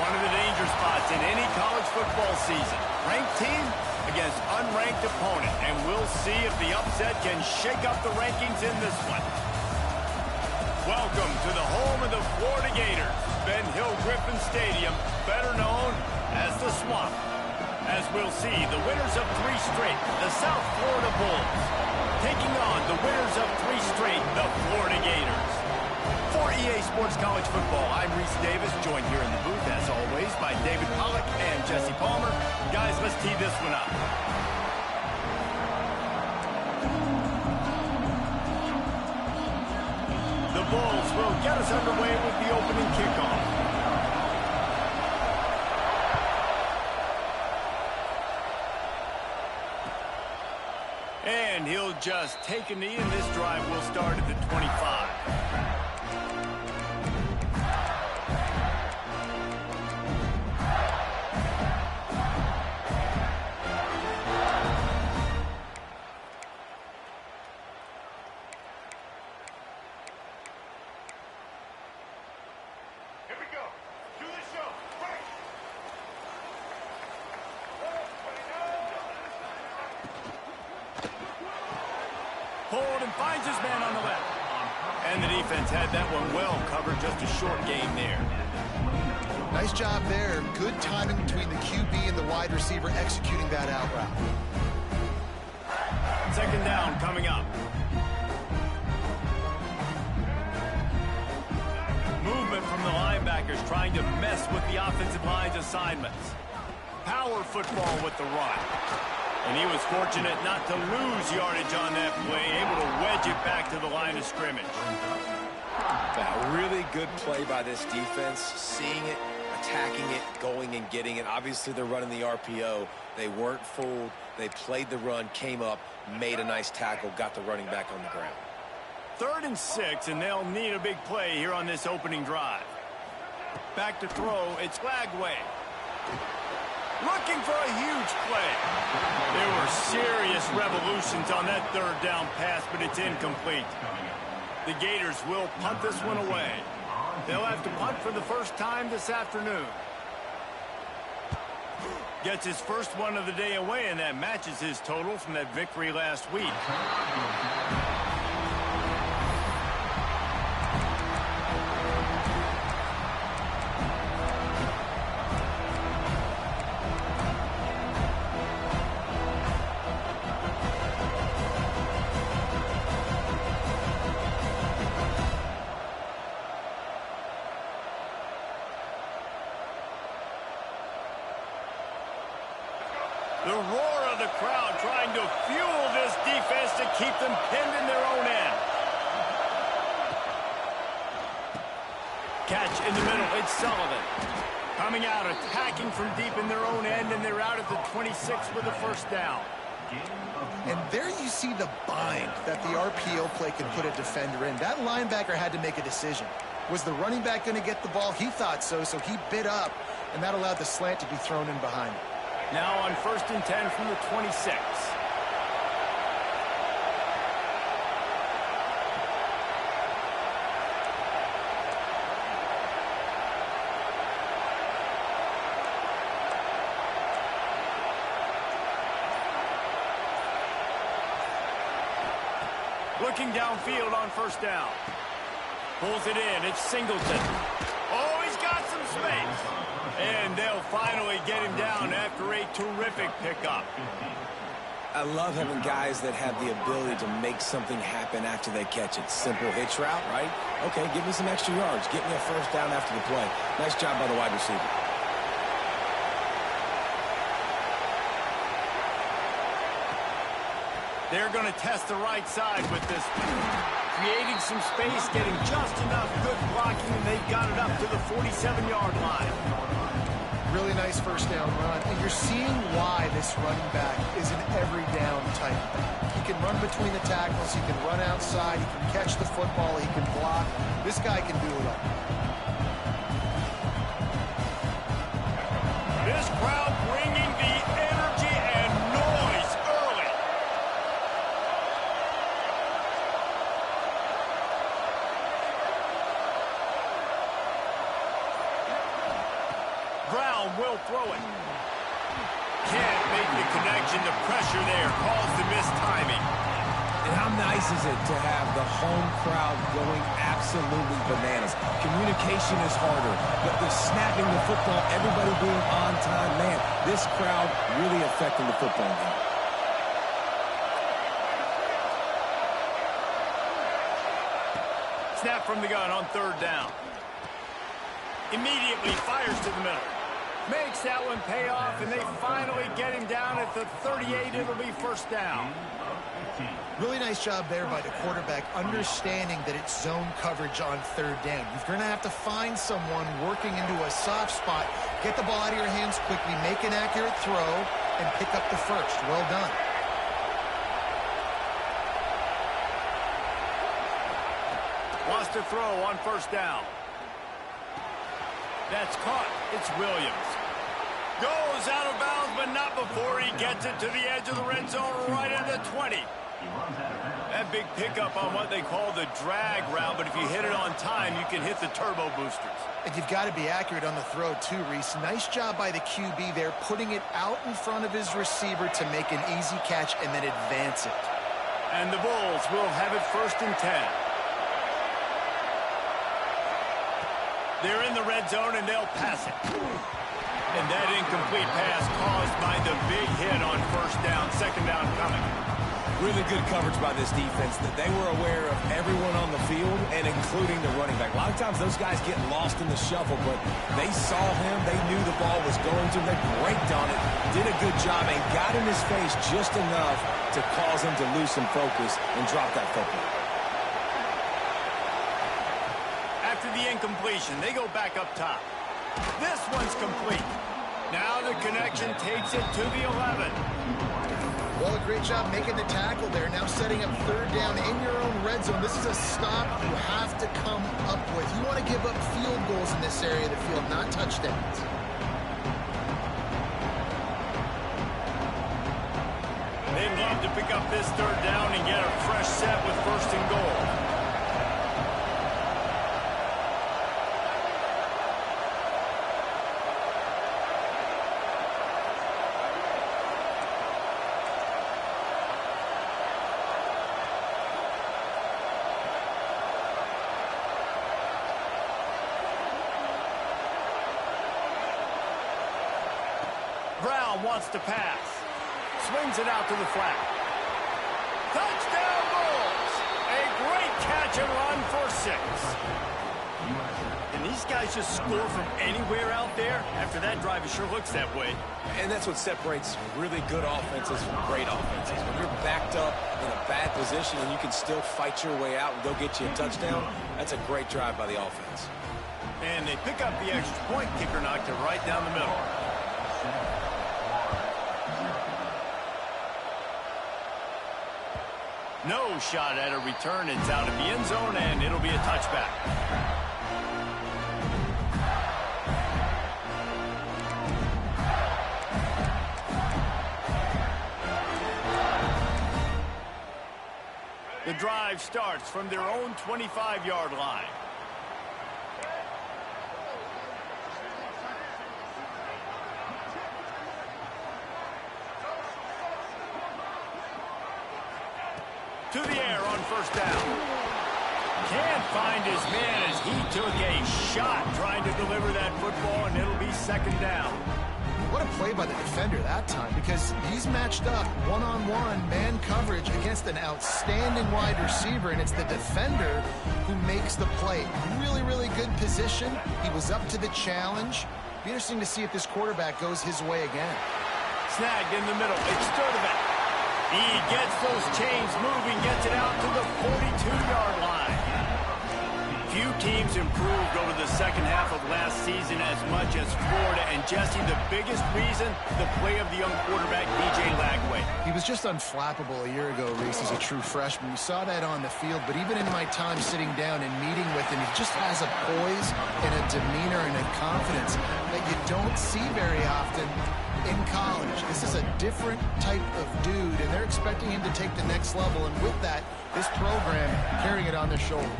One of the danger spots in any college football season. Ranked team against unranked opponent. And we'll see if the upset can shake up the rankings in this one. Welcome to the home of the Florida Gators, Ben Hill Griffin Stadium, better known as the Swamp. As we'll see, the winners of 3 straight, the South Florida Bulls, taking on the winners of 3 straight, the Florida Gators. For EA Sports College Football, I'm Reese Davis, joined here in the booth, as always, by David Pollack and Jesse Palmer. Guys, let's tee this one up. The Bulls will get us underway with the opening kickoff. And he'll just take a knee, and this drive will start at the 25. Hold and finds his man on the left. And the defense had that one well covered, just a short game there. Nice job there. Good timing between the QB and the wide receiver executing that out route. Second down coming up. Movement from the linebackers trying to mess with the offensive line's assignments. Power football with the run. And he was fortunate not to lose yardage on that play, able to wedge it back to the line of scrimmage. A really good play by this defense, seeing it, attacking it, going and getting it. Obviously, they're running the RPO. They weren't fooled. They played the run, came up, made a nice tackle, got the running back on the ground. 3rd and 6, and they'll need a big play here on this opening drive. Back to throw, it's Lagway. Looking for a huge play. There were serious revolutions on that 3rd down pass, but it's incomplete. The Gators will punt this one away. They'll have to punt for the first time this afternoon. Gets his first one of the day away, and that matches his total from that victory last week. The roar of the crowd trying to fuel this defense to keep them pinned in their own end. Catch in the middle, it's Sullivan. Coming out, attacking from deep in their own end, and they're out at the 26 with a first down. And there you see the bind that the RPO play can put a defender in. That linebacker had to make a decision. Was the running back going to get the ball? He thought so, so he bit up, and that allowed the slant to be thrown in behind him. Now on 1st and 10 from the 26. Looking downfield on 1st down. Pulls it in, it's Singleton. Oh, he's got some space. And they'll finally get him down after a terrific pickup. I love having guys that have the ability to make something happen after they catch it. Simple hitch route, right? Okay, give me some extra yards. Get me a first down after the play. Nice job by the wide receiver. They're going to test the right side with this one. Creating some space, getting just enough good blocking, and they've got it up to the 47-yard line. Really nice first down run, and you're seeing why this running back is an every down type. He can run between the tackles, he can run outside, he can catch the football, he can block. This guy can do it all. This crowd bringing the energy and noise early. Brown will throw it. Can't make the connection. The pressure there caused the missed timing. And how nice is it to have the home crowd going absolutely bananas? Communication is harder, but the snapping the football, everybody being on time, man, this crowd really affecting the football game. Snap from the gun on third down. Immediately fires to the middle. Makes that one pay off, and they finally get him down at the 38. It'll be first down. Really nice job there by the quarterback, understanding that it's zone coverage on third down. You're going to have to find someone working into a soft spot, get the ball out of your hands quickly, make an accurate throw, and pick up the first. Well done. Wants to throw on first down. That's caught. It's Williams. Goes out of bounds, but not before he gets it to the edge of the red zone right at the 20. That big pickup on what they call the drag route, but if you hit it on time, you can hit the turbo boosters. And you've got to be accurate on the throw too, Reese. Nice job by the QB there, putting it out in front of his receiver to make an easy catch and then advance it. And the Bulls will have it first and 10. They're in the red zone, and they'll pass it. And that incomplete pass caused by the big hit on first down. Second down coming. Really good coverage by this defense. That they were aware of everyone on the field, and including the running back. A lot of times those guys get lost in the shuffle, but they saw him. They knew the ball was going to. They braked on it, did a good job, and got in his face just enough to cause him to lose some focus and drop that football. After the incompletion, they go back up top. This one's complete. Now the connection takes it to the 11. Well, a great job making the tackle there. Now setting up third down in your own red zone. This is a stop you have to come up with. You want to give up field goals in this area of the field, not touchdowns. They'd love to pick up this third down and get a fresh set with first and goal. Brown wants to pass. Swings it out to the flat. Touchdown Bulls! A great catch and run for 6. And these guys just score from anywhere out there. After that drive, it sure looks that way. And that's what separates really good offenses from great offenses. When you're backed up in a bad position and you can still fight your way out and go get you a touchdown, that's a great drive by the offense. And they pick up the extra point. Kicker knocked it right down the middle. No shot at a return. It's out of the end zone, and it'll be a touchback. The drive starts from their own 25-yard line. To the air on first down. Can't find his man as he took a shot trying to deliver that football, and it'll be second down. What a play by the defender that time, because he's matched up one-on-one man coverage against an outstanding wide receiver, and it's the defender who makes the play. Really, really good position. He was up to the challenge. Be interesting to see if this quarterback goes his way again. Snagged in the middle. It's Sturdivant. He gets those chains moving, gets it out to the 42-yard line. Few teams improved over the second half of last season as much as Florida. And, Jesse, the biggest reason, the play of the young quarterback, B.J. Lagway. He was just unflappable a year ago, Reese, as a true freshman. You saw that on the field, but even in my time sitting down and meeting with him, he just has a poise and a demeanor and a confidence that you don't see very often in college. This is a different type of dude, and they're expecting him to take the next level. And with that, this program carrying it on their shoulders.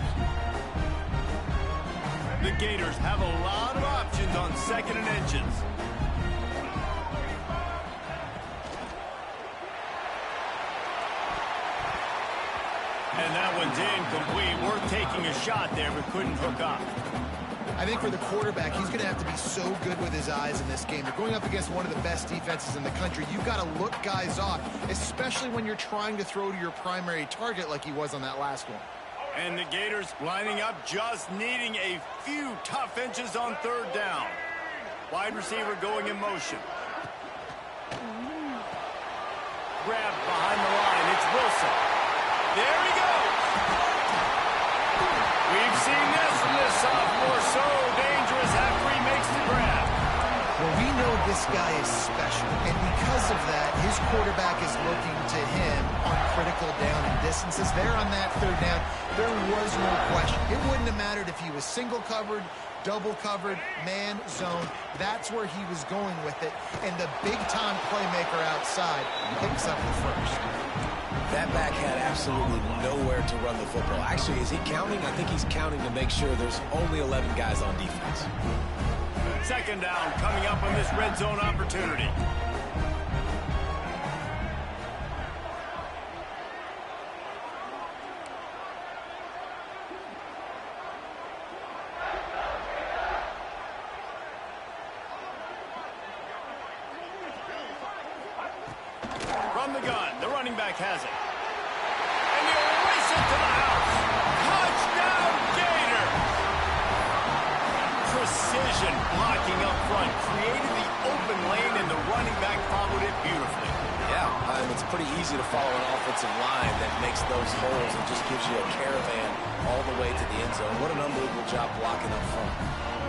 The Gators have a lot of options on 2nd and inches. And that one's incomplete. Worth taking a shot there, but couldn't hook up. I think for the quarterback, he's going to have to be so good with his eyes in this game. You're going up against one of the best defenses in the country. You've got to look guys off, especially when you're trying to throw to your primary target like he was on that last one. And the Gators lining up, just needing a few tough inches on 3rd down. Wide receiver going in motion. Grab behind the line. It's Wilson. There he goes. We've seen this from this sophomore. So dangerous after he makes the grab. Well, we know this guy is special, and because of that, his quarterback is looking to him on critical down and distances. There on that 3rd down, there was no question. It wouldn't have mattered if he was single covered, double covered, man, zone. That's where he was going with it, and the big-time playmaker outside picks up the first. That back had absolutely nowhere to run the football. Actually, is he counting? I think he's counting to make sure there's only 11 guys on defense. 2nd down coming up on this red zone opportunity. From the gun, the running back has it. And he'll race it to the house. Touchdown, Gator! Precision blocking up front, created the open lane, and the running back followed it beautifully. Yeah, it's pretty easy to follow an offensive line that makes those holes and just gives you a caravan all the way to the end zone. What an unbelievable job blocking up front.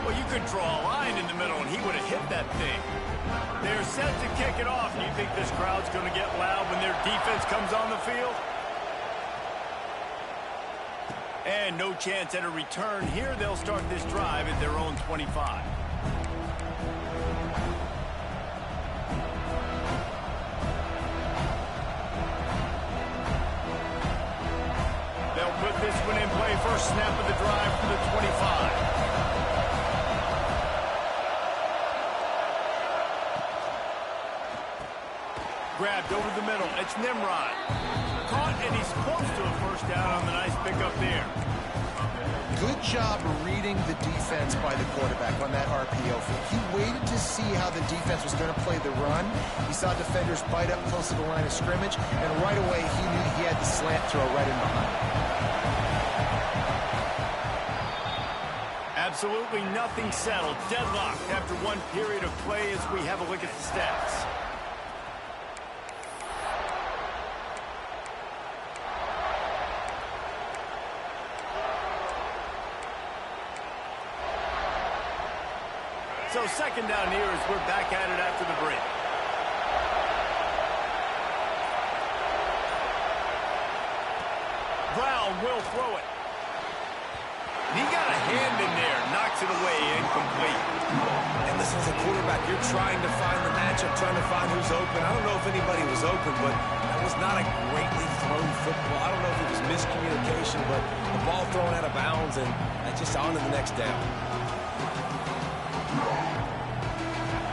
Well, you could draw a line in the middle, and he would have hit that thing. They're set to kick it off. Do you think this crowd's going to get loud when their defense comes on the field? And no chance at a return here. They'll start this drive at their own 25. They'll put this one in play. First snap of the drive from the 25. Grabbed over the middle. It's Nimrod. Caught, and he's close to a first down on the nice pickup there. Good job reading the defense by the quarterback on that RPO. He waited to see how the defense was going to play the run. He saw defenders bite up close to the line of scrimmage, and right away he knew he had the slant throw right in behind. Absolutely nothing settled. Deadlocked after one period of play as we have a look at the stats. So 2nd down here as we're back at it after the break. Brown will throw it. He got a hand in there, knocks it away, incomplete. And listen, as a quarterback, you're trying to find the matchup, trying to find who's open. I don't know if anybody was open, but that was not a greatly thrown football. I don't know if it was miscommunication, but the ball thrown out of bounds and just on to the next down.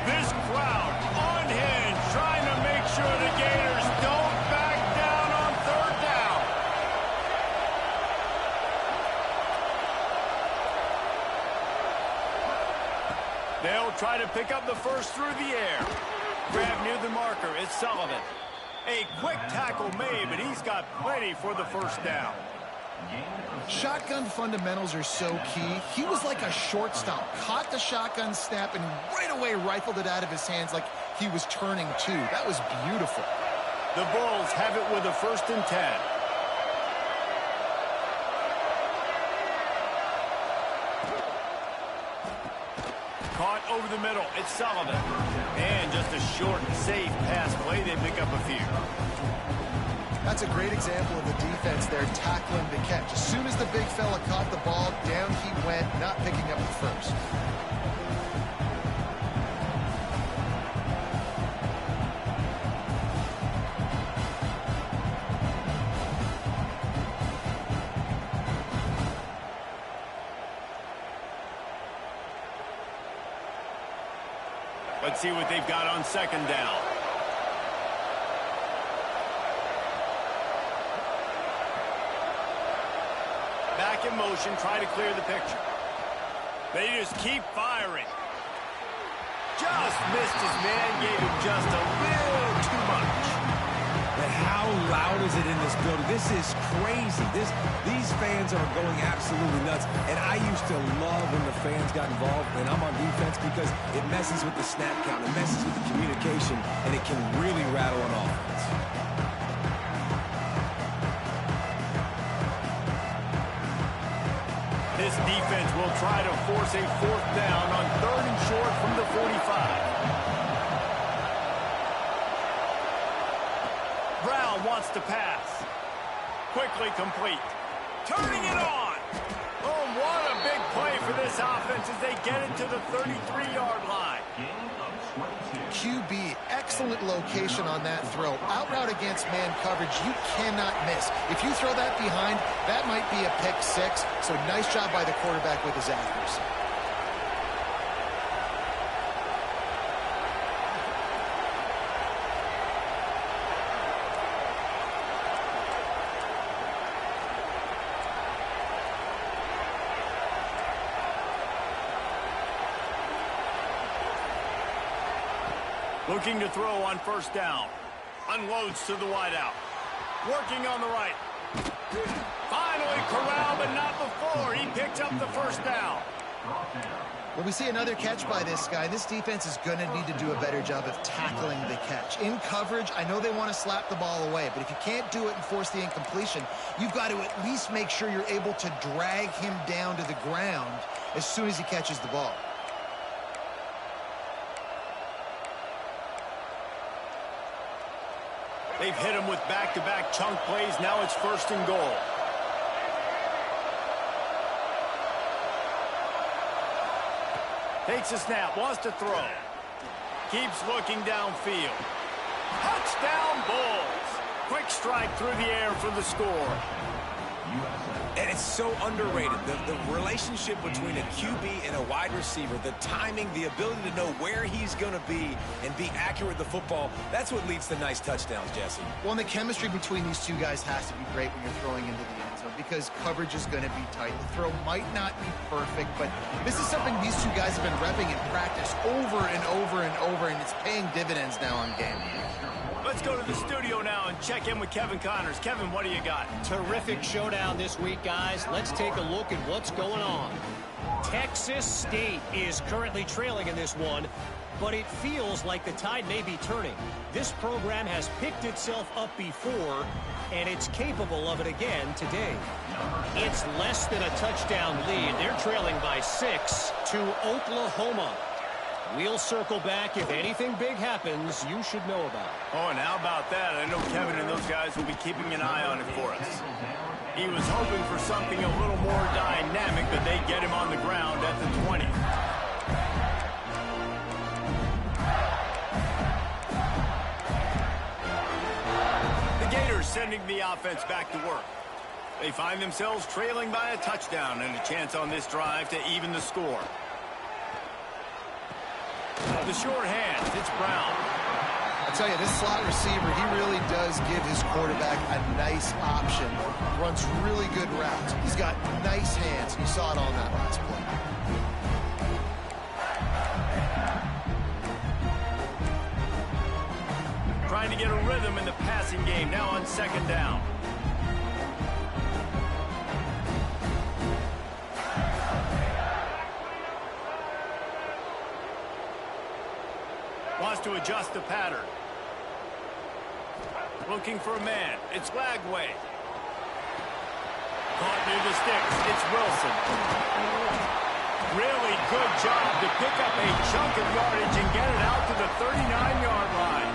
This crowd unhinged, trying to make sure the Gators don't back down on 3rd down. They'll try to pick up the first through the air. Grab near the marker. It's Sullivan. A quick tackle made, but he's got plenty for the first down. Shotgun fundamentals are so key. He was like a shortstop. Caught the shotgun snap and right away rifled it out of his hands like he was turning two. That was beautiful. The Bulls have it with a 1st and 10. Caught over the middle. It's Sullivan. And just a short and safe pass play. They pick up a few. That's a great example of the defense there tackling the catch. As soon as the big fella caught the ball, down he went, not picking up the first. Let's see what they've got on second down. Back in motion, try to clear the picture. They just keep firing. Just missed his man, gave him just a little too much. But how loud is it in this building? This is crazy. These fans are going absolutely nuts. And I used to love when the fans got involved, and I'm on defense, because it messes with the snap count, it messes with the communication, and it can really rattle an offense. This defense will try to force a fourth down on 3rd and short from the 45. Brown wants to pass. Quickly complete. Turning it on. Oh, what a big play for this offense as they get it to the 33-yard line. QB, excellent location on that throw. Out route against man coverage, you cannot miss. If you throw that behind, that might be a pick six. So nice job by the quarterback with his accuracy. Looking to throw on first down. Unloads to the wideout. Working on the right. Finally corralled, but not before. He picked up the first down. Well, we see another catch by this guy. This defense is going to need to do a better job of tackling the catch. In coverage, I know they want to slap the ball away, but if you can't do it and force the incompletion, you've got to at least make sure you're able to drag him down to the ground as soon as he catches the ball. They've hit him with back-to-back chunk plays. Now it's 1st and goal. Takes a snap, wants to throw. Keeps looking downfield. Touchdown Bulls. Quick strike through the air for the score. And it's so underrated. The relationship between a QB and a wide receiver, the timing, the ability to know where he's going to be and be accurate with the football, that's what leads to nice touchdowns, Jesse. Well, and the chemistry between these two guys has to be great when you're throwing into the end zone because coverage is going to be tight. The throw might not be perfect, but this is something these two guys have been repping in practice over and over and over, and it's paying dividends now on game. Let's go to the studio now and check in with Kevin Connors. Kevin, what do you got? Terrific showdown this week, guys. Let's take a look at what's going on. Texas State is currently trailing in this one, but it feels like the tide may be turning. This program has picked itself up before, and it's capable of it again today. It's less than a touchdown lead. They're trailing by 6 to Oklahoma. We'll circle back. If anything big happens, you should know about it. Oh, and how about that? I know Kevin and those guys will be keeping an eye on it for us. He was hoping for something a little more dynamic, but they get him on the ground at the 20. The Gators sending the offense back to work. They find themselves trailing by a touchdown and a chance on this drive to even the score. The short hands, it's Brown. I tell you, this slot receiver, he really does give his quarterback a nice option. Runs really good routes. He's got nice hands. You saw it on that last play. Trying to get a rhythm in the passing game now on second down. Wants to adjust the pattern. Looking for a man. It's Lagway. Caught near the sticks. It's Wilson. Really good job to pick up a chunk of yardage and get it out to the 39-yard line.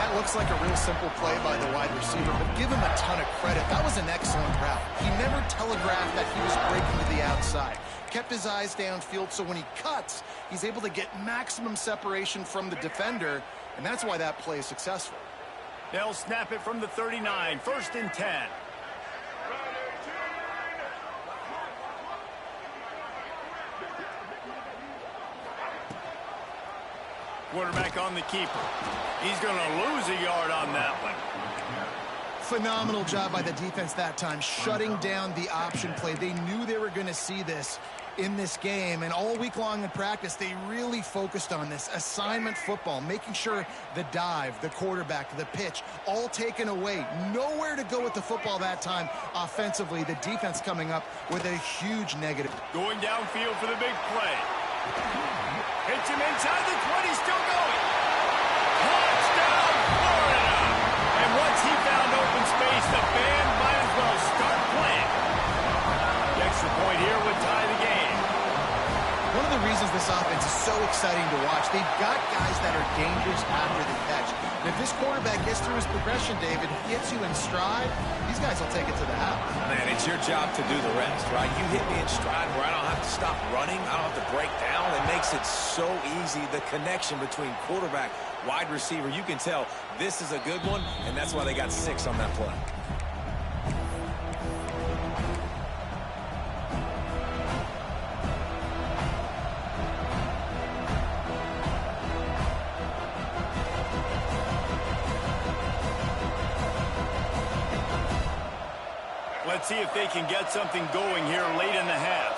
That looks like a real simple play by the wide receiver, but give him a ton of credit. That was an excellent route. He never telegraphed that he was breaking to the outside. Kept his eyes downfield, so when he cuts, he's able to get maximum separation from the defender, and that's why that play is successful. They'll snap it from the 39, 1st and 10. Quarterback on the keeper. He's going to lose a yard on that one. Phenomenal job by the defense that time, shutting down the option play. They knew they were going to see this in this game, and all week long in practice, they really focused on this assignment football, making sure the dive, the quarterback, the pitch, all taken away. Nowhere to go with the football that time offensively. The defense coming up with a huge negative. Going downfield for the big play. Hits him inside the 20, still going. Touchdown, Florida! And once he found open space, the band might as well start playing. The extra point here would tie the game. One of the reasons this offense is so exciting to watch, they've got guys that are dangerous after the catch. And if this quarterback gets through his progression, David, gets you in stride, these guys will take it to the house. Man, it's your job to do the rest, right? You hit me in stride where I don't have to stop running. I don't have to break down. It makes it so easy, the connection between quarterback, wide receiver. You can tell this is a good one, and that's why they got 6 on that play. Let's see if they can get something going here late in the half.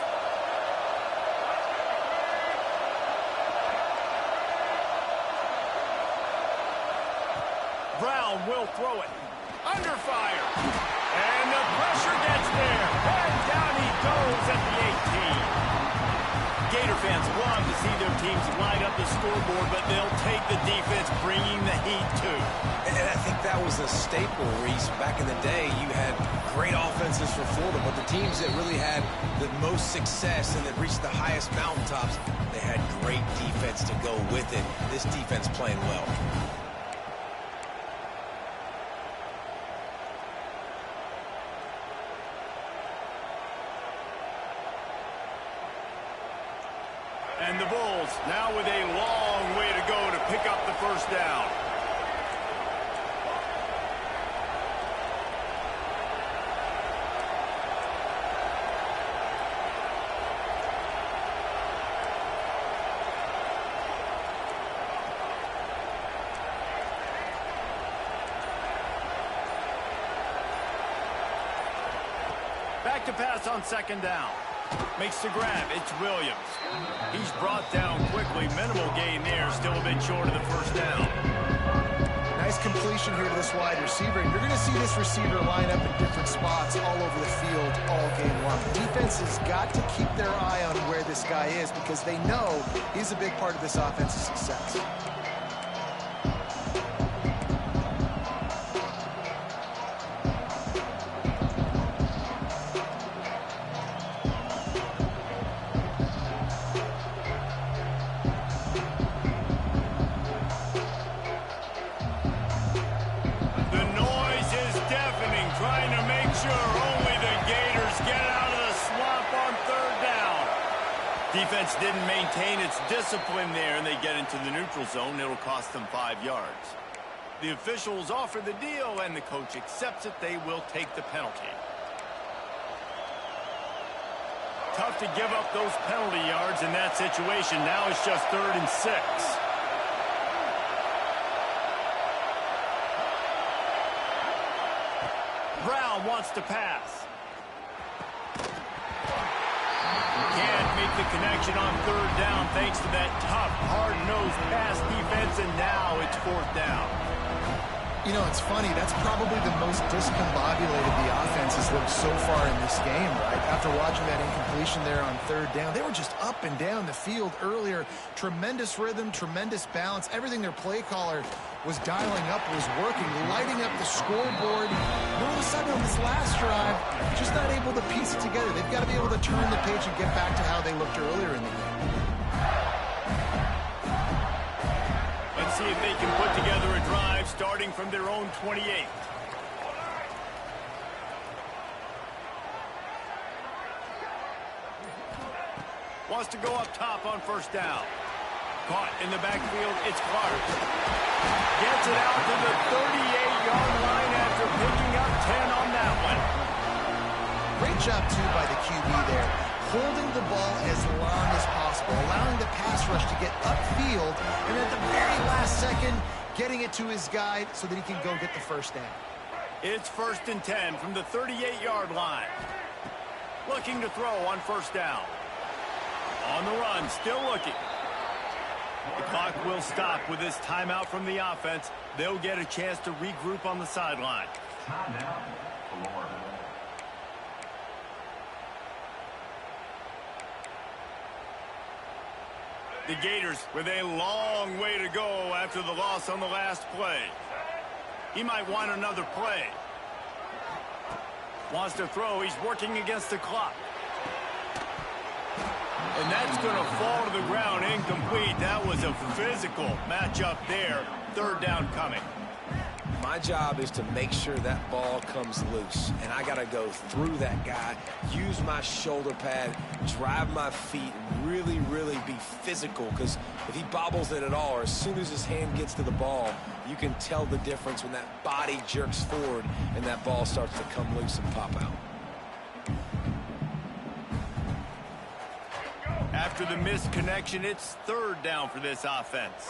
Brown will throw it. Under fire. And the pressure gets there. And down he goes at the 18. Gator fans love to see their teams light up the scoreboard, but they'll take the defense bringing the heat too. And I think that was a staple, Reese. Back in the day, you had great offenses for Florida, but the teams that really had the most success and that reached the highest mountaintops, they had great defense to go with it. This defense playing well. And the Bulls now with a long way to go to pick up the first down. Back to pass on second down. Makes the grab. It's Williams. He's brought down quickly. Minimal gain there. Still a bit short of the first down. Nice completion here to this wide receiver. And you're going to see this receiver line up in different spots all over the field all game long. The defense has got to keep their eye on where this guy is because they know he's a big part of this offense's success. Defense didn't maintain its discipline there, and they get into the neutral zone. It'll cost them 5 yards. The officials offer the deal, and the coach accepts it. They will take the penalty. Tough to give up those penalty yards in that situation. Now it's just 3rd and 6. Brown wants to pass. Can't make the connection on 3rd down thanks to that tough, hard-nosed pass defense, and now it's 4th down. You know, it's funny. That's probably the most discombobulated the offense has looked so far in this game, right? After watching that incompletion there on 3rd down, they were just up and down the field earlier. Tremendous rhythm, tremendous balance. Everything their play caller was dialing up was working, lighting up the scoreboard. And all of a sudden on this last drive, just not able to piece it together. They've got to be able to turn the page and get back to how they looked earlier in the game. Let's see if they can put together a drive starting from their own 28. Wants to go up top on 1st down. Caught in the backfield, it's Clark. Gets it out to the 38-yard line after picking up 10 on that one. Great job, too, by the QB there. Holding the ball as long as possible, allowing the pass rush to get upfield, and at the very second, getting it to his guy so that he can go get the first down. It's 1st and 10 from the 38-yard line. Looking to throw on first down. On the run, still looking. The clock will stop with this timeout from the offense. They'll get a chance to regroup on the sideline. Timeout, Florida. The Gators with a long way to go after the loss on the last play. He might want another play. Wants to throw. He's working against the clock. And that's going to fall to the ground incomplete. That was a physical matchup there. 3rd down coming. My job is to make sure that ball comes loose, and I got to go through that guy, use my shoulder pad, drive my feet, and really, really be physical, because if he bobbles it at all, or as soon as his hand gets to the ball, you can tell the difference when that body jerks forward and that ball starts to come loose and pop out. After the missed connection, it's 3rd down for this offense.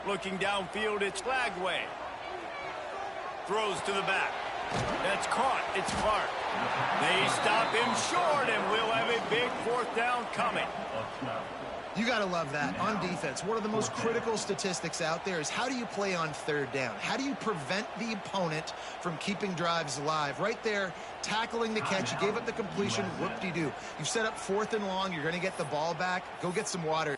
Looking downfield, it's Flagway. Throws to the back. That's caught. It's Clark. They stop him short, and we'll have a big 4th down coming. You got to love that. On defense, one of the most critical statistics out there is how do you play on 3rd down? How do you prevent the opponent from keeping drives alive? Right there, tackling the catch. You gave up the completion. Whoop-de-doo. You've set up 4th and long. You're going to get the ball back. Go get some water.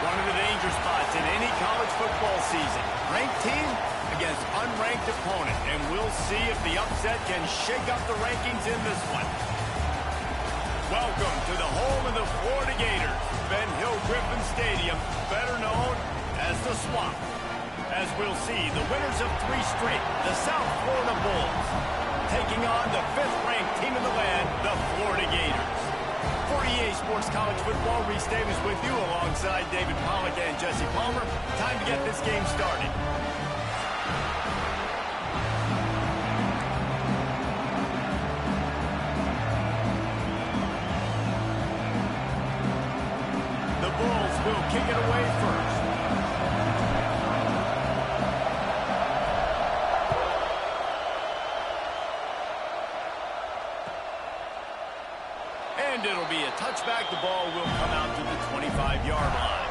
One of the danger spots in any college football season. Ranked team against unranked opponent. And we'll see if the upset can shake up the rankings in this one. Welcome to the home of the Florida Gators, Ben Hill Griffin Stadium, better known as the Swamp. As we'll see, the winners of 3 straight, the South Florida Bulls, taking on the 5th-ranked team in the land, the Florida Gators. For EA Sports College Football, Reese Davis with you alongside David Pollack and Jesse Palmer. Time to get this game started. The Bulls will kick it away first. And it'll be a touchback. The ball will come out to the 25-yard line.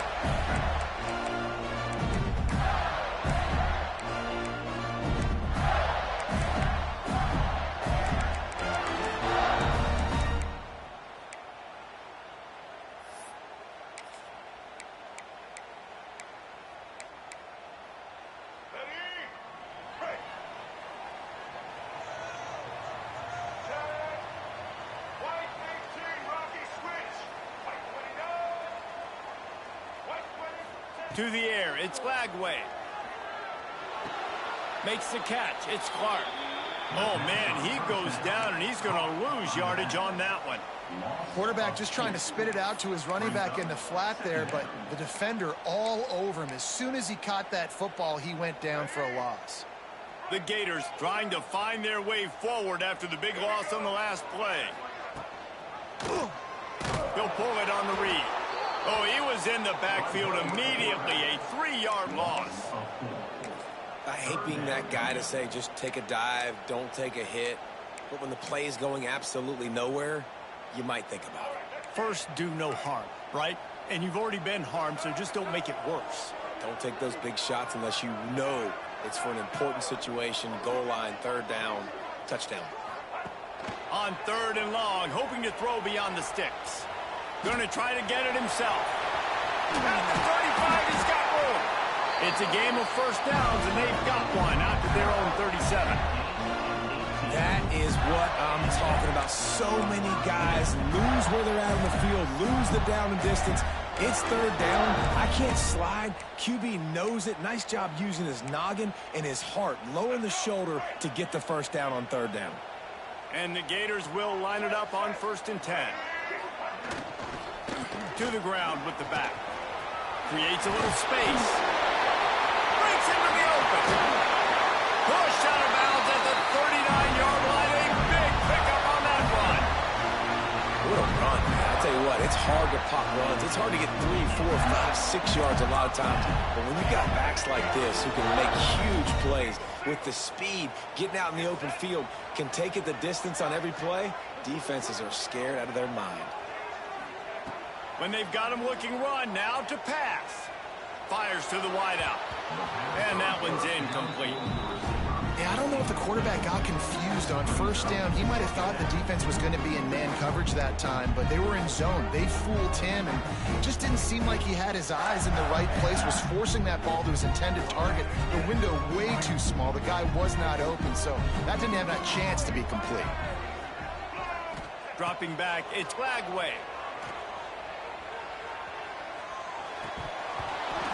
To the air, it's Glagway. Makes the catch, it's Clark. Oh, man, he goes down, and he's going to lose yardage on that one. Quarterback just trying to spit it out to his running back in the flat there, but the defender all over him. As soon as he caught that football, he went down for a loss. The Gators trying to find their way forward after the big loss on the last play. He'll pull it on the read. Oh, he was in the backfield immediately, a 3-yard loss. I hate being that guy to say just take a dive, don't take a hit. But when the play is going absolutely nowhere, you might think about it. First, do no harm, right? And you've already been harmed, so just don't make it worse. Don't take those big shots unless you know it's for an important situation, goal line, 3rd down, touchdown. On 3rd and long, hoping to throw beyond the sticks. Going to try to get it himself. At the 35, he's got room. It's a game of first downs, and they've got one out to their own 37. That is what I'm talking about. So many guys lose where they're at on the field, lose the down and distance. It's 3rd down. I can't slide. QB knows it. Nice job using his noggin and his heart, lowering the shoulder to get the first down on 3rd down. And the Gators will line it up on 1st and 10. To the ground with the back. Creates a little space. Breaks into the open. Pushed out of bounds at the 39-yard line. A big pickup on that run. What a run, man. I tell you what, it's hard to pop runs. It's hard to get 3, 4, 5, 6 yards a lot of times. But when you got backs like this who can make huge plays with the speed, getting out in the open field, can take it the distance on every play, defenses are scared out of their mind. When they've got him looking run, now to pass. Fires to the wideout. And that one's incomplete. Yeah, I don't know if the quarterback got confused on 1st down. He might have thought the defense was going to be in man coverage that time, but they were in zone. They fooled him, and it just didn't seem like he had his eyes in the right place, was forcing that ball to his intended target. The window way too small. The guy was not open, so that didn't have that chance to be complete. Dropping back, it's Glagway.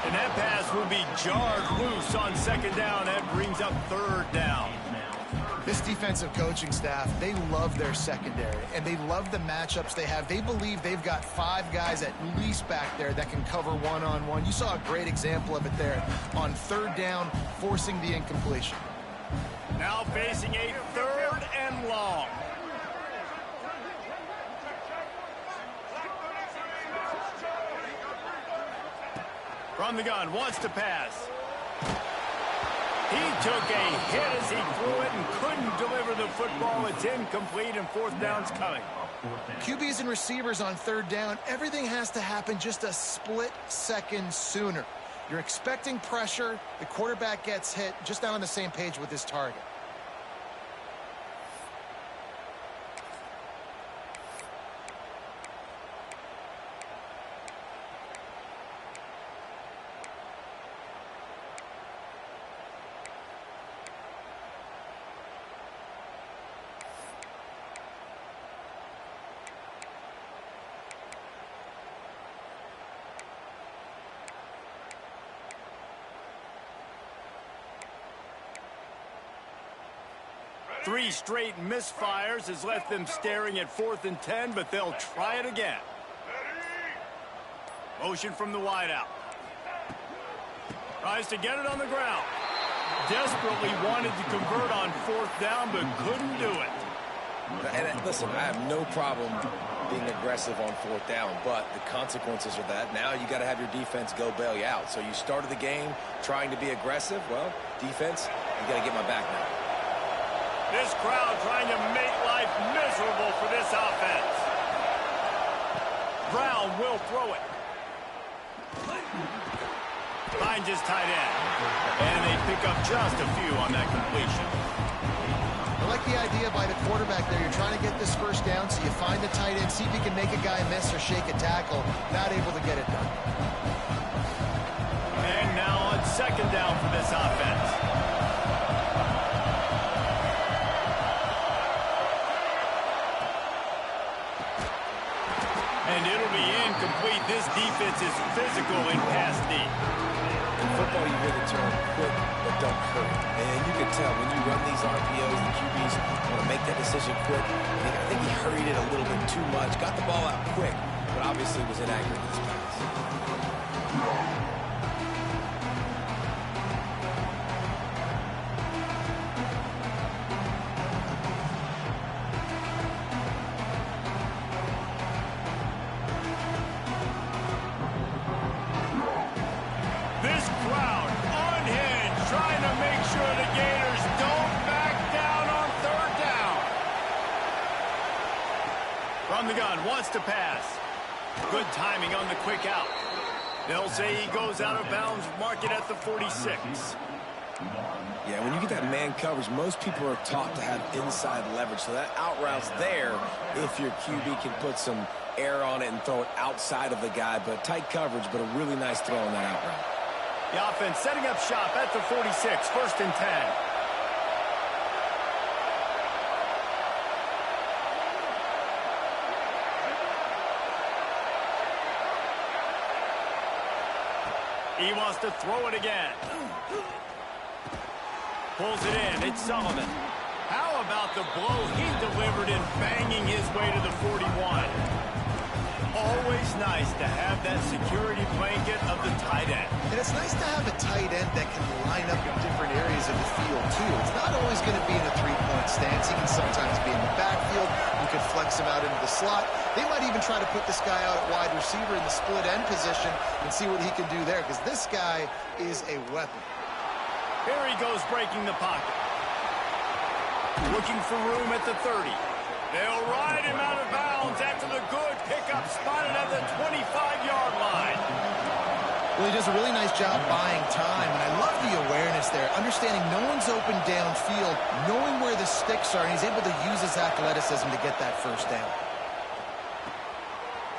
And that pass will be jarred loose on 2nd down. That brings up 3rd down. This defensive coaching staff, they love their secondary, and they love the matchups they have. They believe they've got 5 guys at least back there that can cover one-on-one. You saw a great example of it there on 3rd down, forcing the incompletion. Now facing a 3rd and long. From the gun, wants to pass. He took a hit as he threw it and couldn't deliver the football. It's incomplete, and 4th down's coming. QBs and receivers on 3rd down, everything has to happen just a split second sooner. You're expecting pressure. The quarterback gets hit, just not on the same page with his target. 3 straight misfires has left them staring at 4th and 10, but they'll try it again. Motion from the wideout. Tries to get it on the ground. Desperately wanted to convert on 4th down, but couldn't do it. And listen, I have no problem being aggressive on 4th down, but the consequences are that now you got to have your defense go bail you out. So you started the game trying to be aggressive. Well, defense, you got to get my back now. This crowd trying to make life miserable for this offense. Brown will throw it. Finds his tight end. And they pick up just a few on that completion. I like the idea by the quarterback there. You're trying to get this first down, so you find the tight end, see if you can make a guy miss or shake a tackle. Not able to get it done. And now on 2nd down for this offense. And it'll be incomplete. This defense is physical in pass deep. In football, you hear the term quick, but don't hurry. And you can tell when you run these RPOs, the QBs want to make that decision quick. I think he hurried it a little bit too much. Got the ball out quick, but obviously was inaccurate this pass. From the gun, wants to pass. Good timing on the quick out. They'll say he goes out of bounds, mark it at the 46. Yeah, when you get that man coverage, most people are taught to have inside leverage. So that out route's there if your QB can put some air on it and throw it outside of the guy. But tight coverage, but a really nice throw on that out route. The offense setting up shop at the 46, 1st and 10. He wants to throw it again. Pulls it in. It's Sullivan. How about the blow he delivered in banging his way to the 41? Always nice to have that security blanket of the tight end. And it's nice to have a tight end that can line up in different areas of the field, too. It's not always going to be in a three-point stance. He can sometimes be in the backfield. You could flex him out into the slot. They might even try to put this guy out at wide receiver in the split end position and see what he can do there, because this guy is a weapon. Here he goes breaking the pocket. Looking for room at the 30. They'll ride him out of bounds after the good pickup spotted at the 25-yard line. Well, he does a really nice job buying time, and I love the awareness there, understanding no one's open downfield, knowing where the sticks are, and he's able to use his athleticism to get that first down.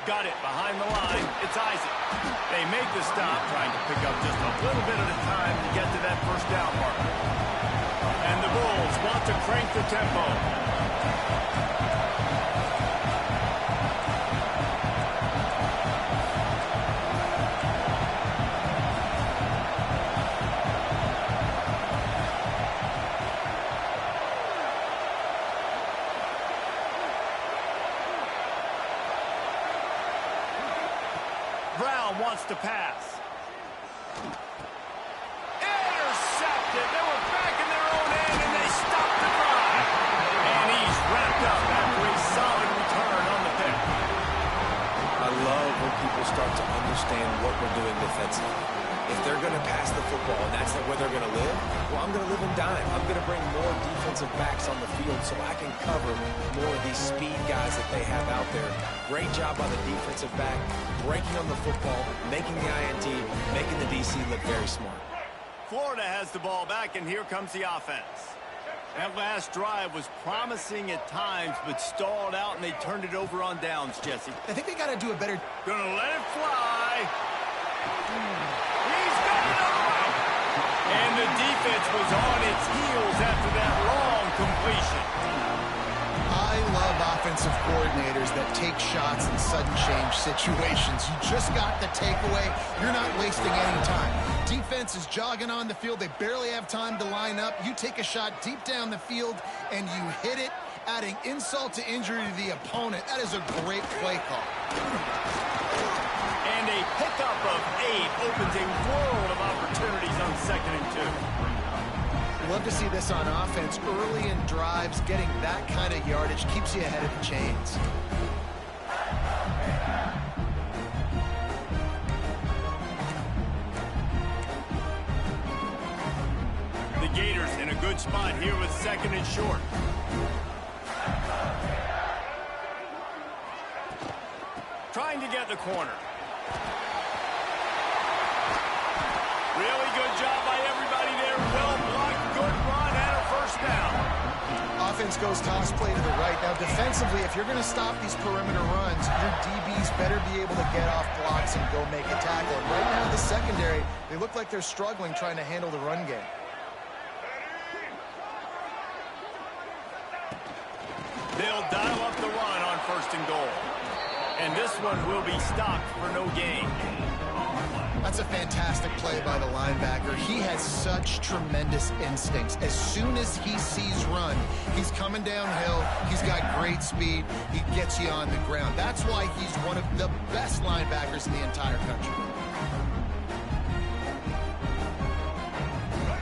Got it behind the line. It's Isaac. They make the stop, trying to pick up just a little bit at a time to get to that first down marker. And the Bulls want to crank the tempo. Brown wants to pass. Intercepted. They were back in their own end, and they stopped the drive. And he's wrapped up after a solid return on the pick. I love when people start to understand what we're doing defensively. If they're going to pass the football and that's where they're going to live, well, I'm going to live in dime. I'm going to bring more defensive backs on the field so I can cover more of these speed guys that they have out there. Great job by the defensive back, breaking on the football, making the INT, making the DC look very smart. Florida has the ball back, and here comes the offense. That last drive was promising at times, but stalled out, and they turned it over on downs, Jesse. I think they got to do a better... Gonna let it fly. He's got it all. And the defense was on its heels after that long completion. I love offensive coordinators that take shots in sudden change situations. You just got the takeaway. You're not wasting any time. Defense is jogging on the field. They barely have time to line up. You take a shot deep down the field, and you hit it, adding insult to injury to the opponent. That is a great play call. And a pickup of 8 opens a world of opportunities on 2nd and 2. Love to see this on offense. Early in drives, getting that kind of yardage keeps you ahead of the chains. The Gators in a good spot here with 2nd and short. Trying to get the corner. Really good job by everybody there. Well blocked, good run, and a first down. Offense goes toss play to the right. Now, defensively, if you're going to stop these perimeter runs, your DBs better be able to get off blocks and go make a tackle. And right now, the secondary, they look like they're struggling trying to handle the run game. They'll dial up the run on 1st and goal. And this one will be stopped for no gain. That's a fantastic play by the linebacker. He has such tremendous instincts. As soon as he sees run, he's coming downhill. He's got great speed. He gets you on the ground. That's why he's one of the best linebackers in the entire country.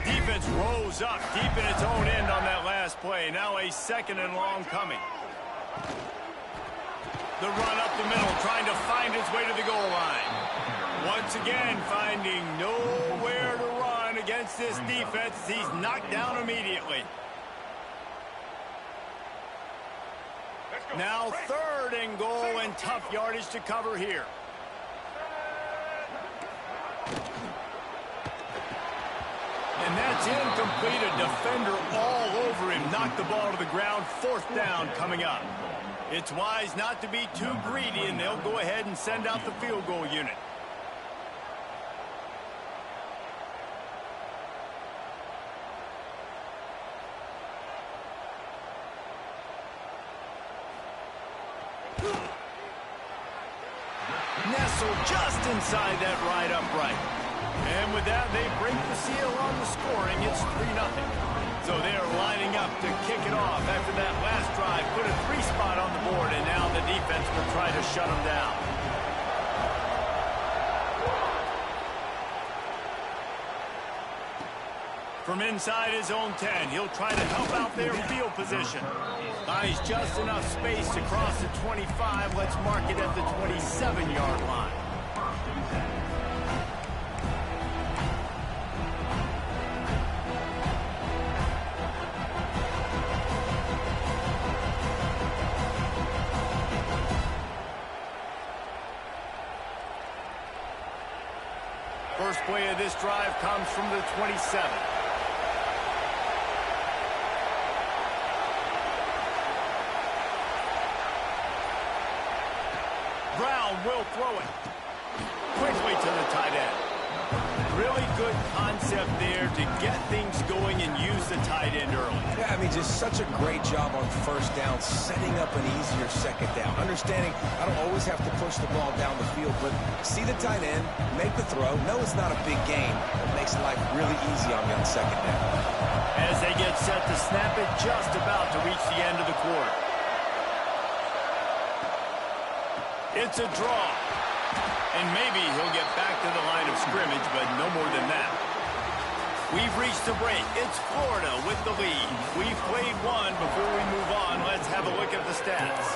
Defense rose up deep in its own end on that last play. Now a 2nd and long coming. The run up the middle, trying to find its way to the goal line. Once again, finding nowhere to run against this defense. He's knocked down immediately. Now 3rd and goal, and tough yardage to cover here. And that's incomplete. A defender all over him. Knocked the ball to the ground. 4th down coming up. It's wise not to be too greedy, and they'll go ahead and send out the field goal unit. Nestled just inside that right upright. And with that, they break the seal on the scoring. It's 3-0. So they're lining up to kick it off after that last drive. Put a 3 spot on the board, and now the defense will try to shut them down. From inside his own 10, he'll try to help out their field position. Buys just enough space to cross the 25. Let's mark it at the 27-yard line. First play of this drive comes from the 27. Brown will throw it quickly to the tight end. Really good concept there to get things going and use the tight end early. Yeah, I mean, just such a great job on 1st down, setting up an easier 2nd down. Understanding I don't always have to push the ball down the field, but see the tight end, make the throw. No, it's not a big gain. It makes life really easy on me on 2nd down. As they get set to snap it, just about to reach the end of the quarter. It's a draw. And maybe he'll get back to the line of scrimmage, but no more than that. We've reached the break. It's Florida with the lead. We've played one. Before we move on, let's have a look at the stats.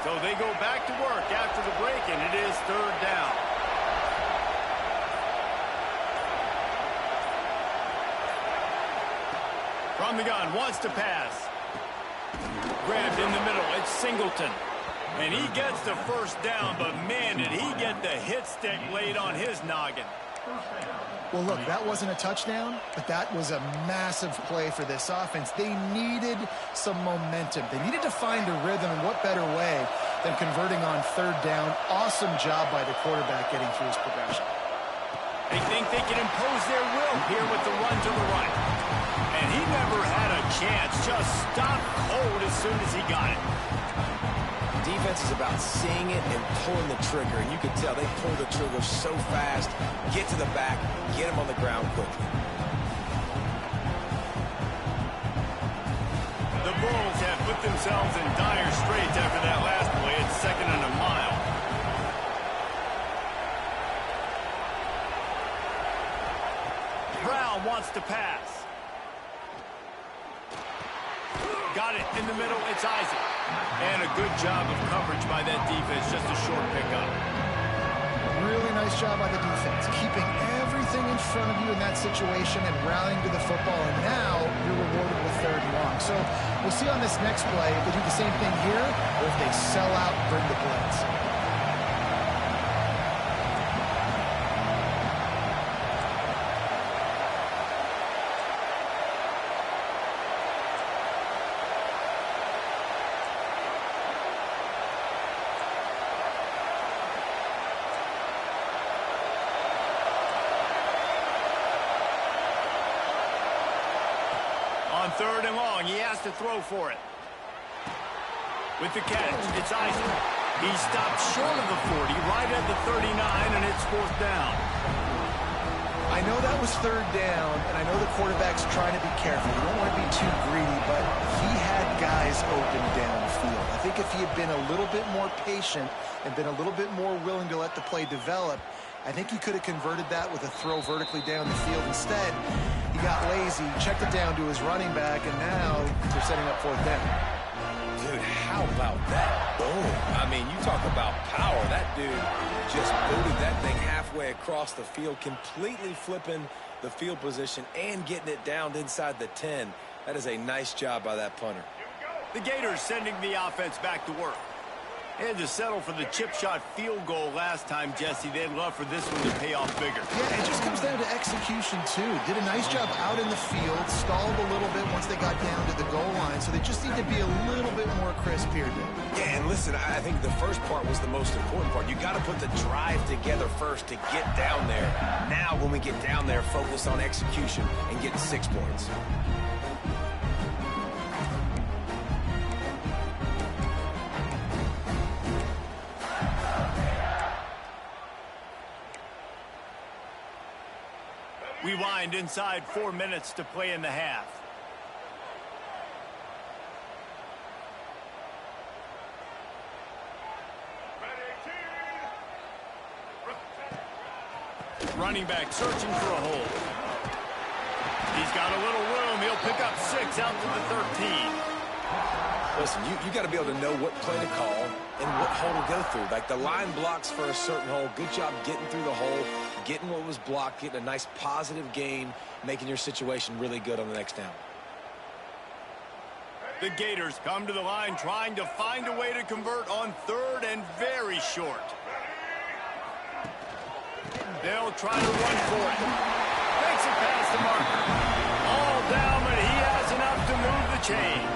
So they go back to work after the break, and it is 3rd down. From the gun, wants to pass. Grabbed in the middle, it's Singleton. And he gets the 1st down, but man, did he get the hit stick laid on his noggin. Well, look, that wasn't a touchdown, but that was a massive play for this offense. They needed some momentum. They needed to find a rhythm, and what better way than converting on third down. Awesome job by the quarterback getting through his progression. They think they can impose their will here with the run to the right. And he never had a chance. Just stopped cold as soon as he got it. Defense is about seeing it and pulling the trigger. And you can tell they pull the trigger so fast, get to the back, get him on the ground quickly. The Bulls have put themselves in dire straits after that last play. It's 2nd and a mile. Brown wants to pass. Got it in the middle. It's Isaac. And a good job of coverage by that defense. Just a short pickup. Really nice job by the defense, keeping everything in front of you in that situation and rallying to the football. And now you're rewarded with 3rd and long. So we'll see on this next play if they do the same thing here or if they sell out and bring the blitz. On 3rd and long, he has to throw for it. With the catch, it's Isaac. He stopped short of the 40, right at the 39, and it's 4th down. I know that was 3rd down, and I know the quarterback's trying to be careful. You don't want to be too greedy, but he had guys open downfield. I think if he had been a little bit more patient and been a little bit more willing to let the play develop, I think he could have converted that with a throw vertically down the field. Instead, he got lazy, checked it down to his running back, and now they're setting up 4th down. Dude, how about that? Boom. I mean, you talk about power. That dude just booted that thing halfway across the field, completely flipping the field position and getting it down inside the 10. That is a nice job by that punter. The Gators sending the offense back to work. They had to settle for the chip shot field goal last time, Jesse. They'd love for this one to pay off bigger. Yeah, it just comes down to execution, too. Did a nice job out in the field, stalled a little bit once they got down to the goal line, so they just need to be a little bit more crisp here, Dave. Yeah, and listen, I think the first part was the most important part. You got to put the drive together first to get down there. Now, when we get down there, focus on execution and get 6 points. We wind inside 4 minutes to play in the half. Running back searching for a hole. He's got a little room. He'll pick up 6 out to the 13. Listen, you got to be able to know what play to call and what hole to go through. Like the line blocks for a certain hole. Good job getting through the hole, getting what was blocked, getting a nice positive gain, making your situation really good on the next down. The Gators come to the line trying to find a way to convert on 3rd and very short. They'll try to run for it. Makes it past the marker. All down, but he has enough to move the chains.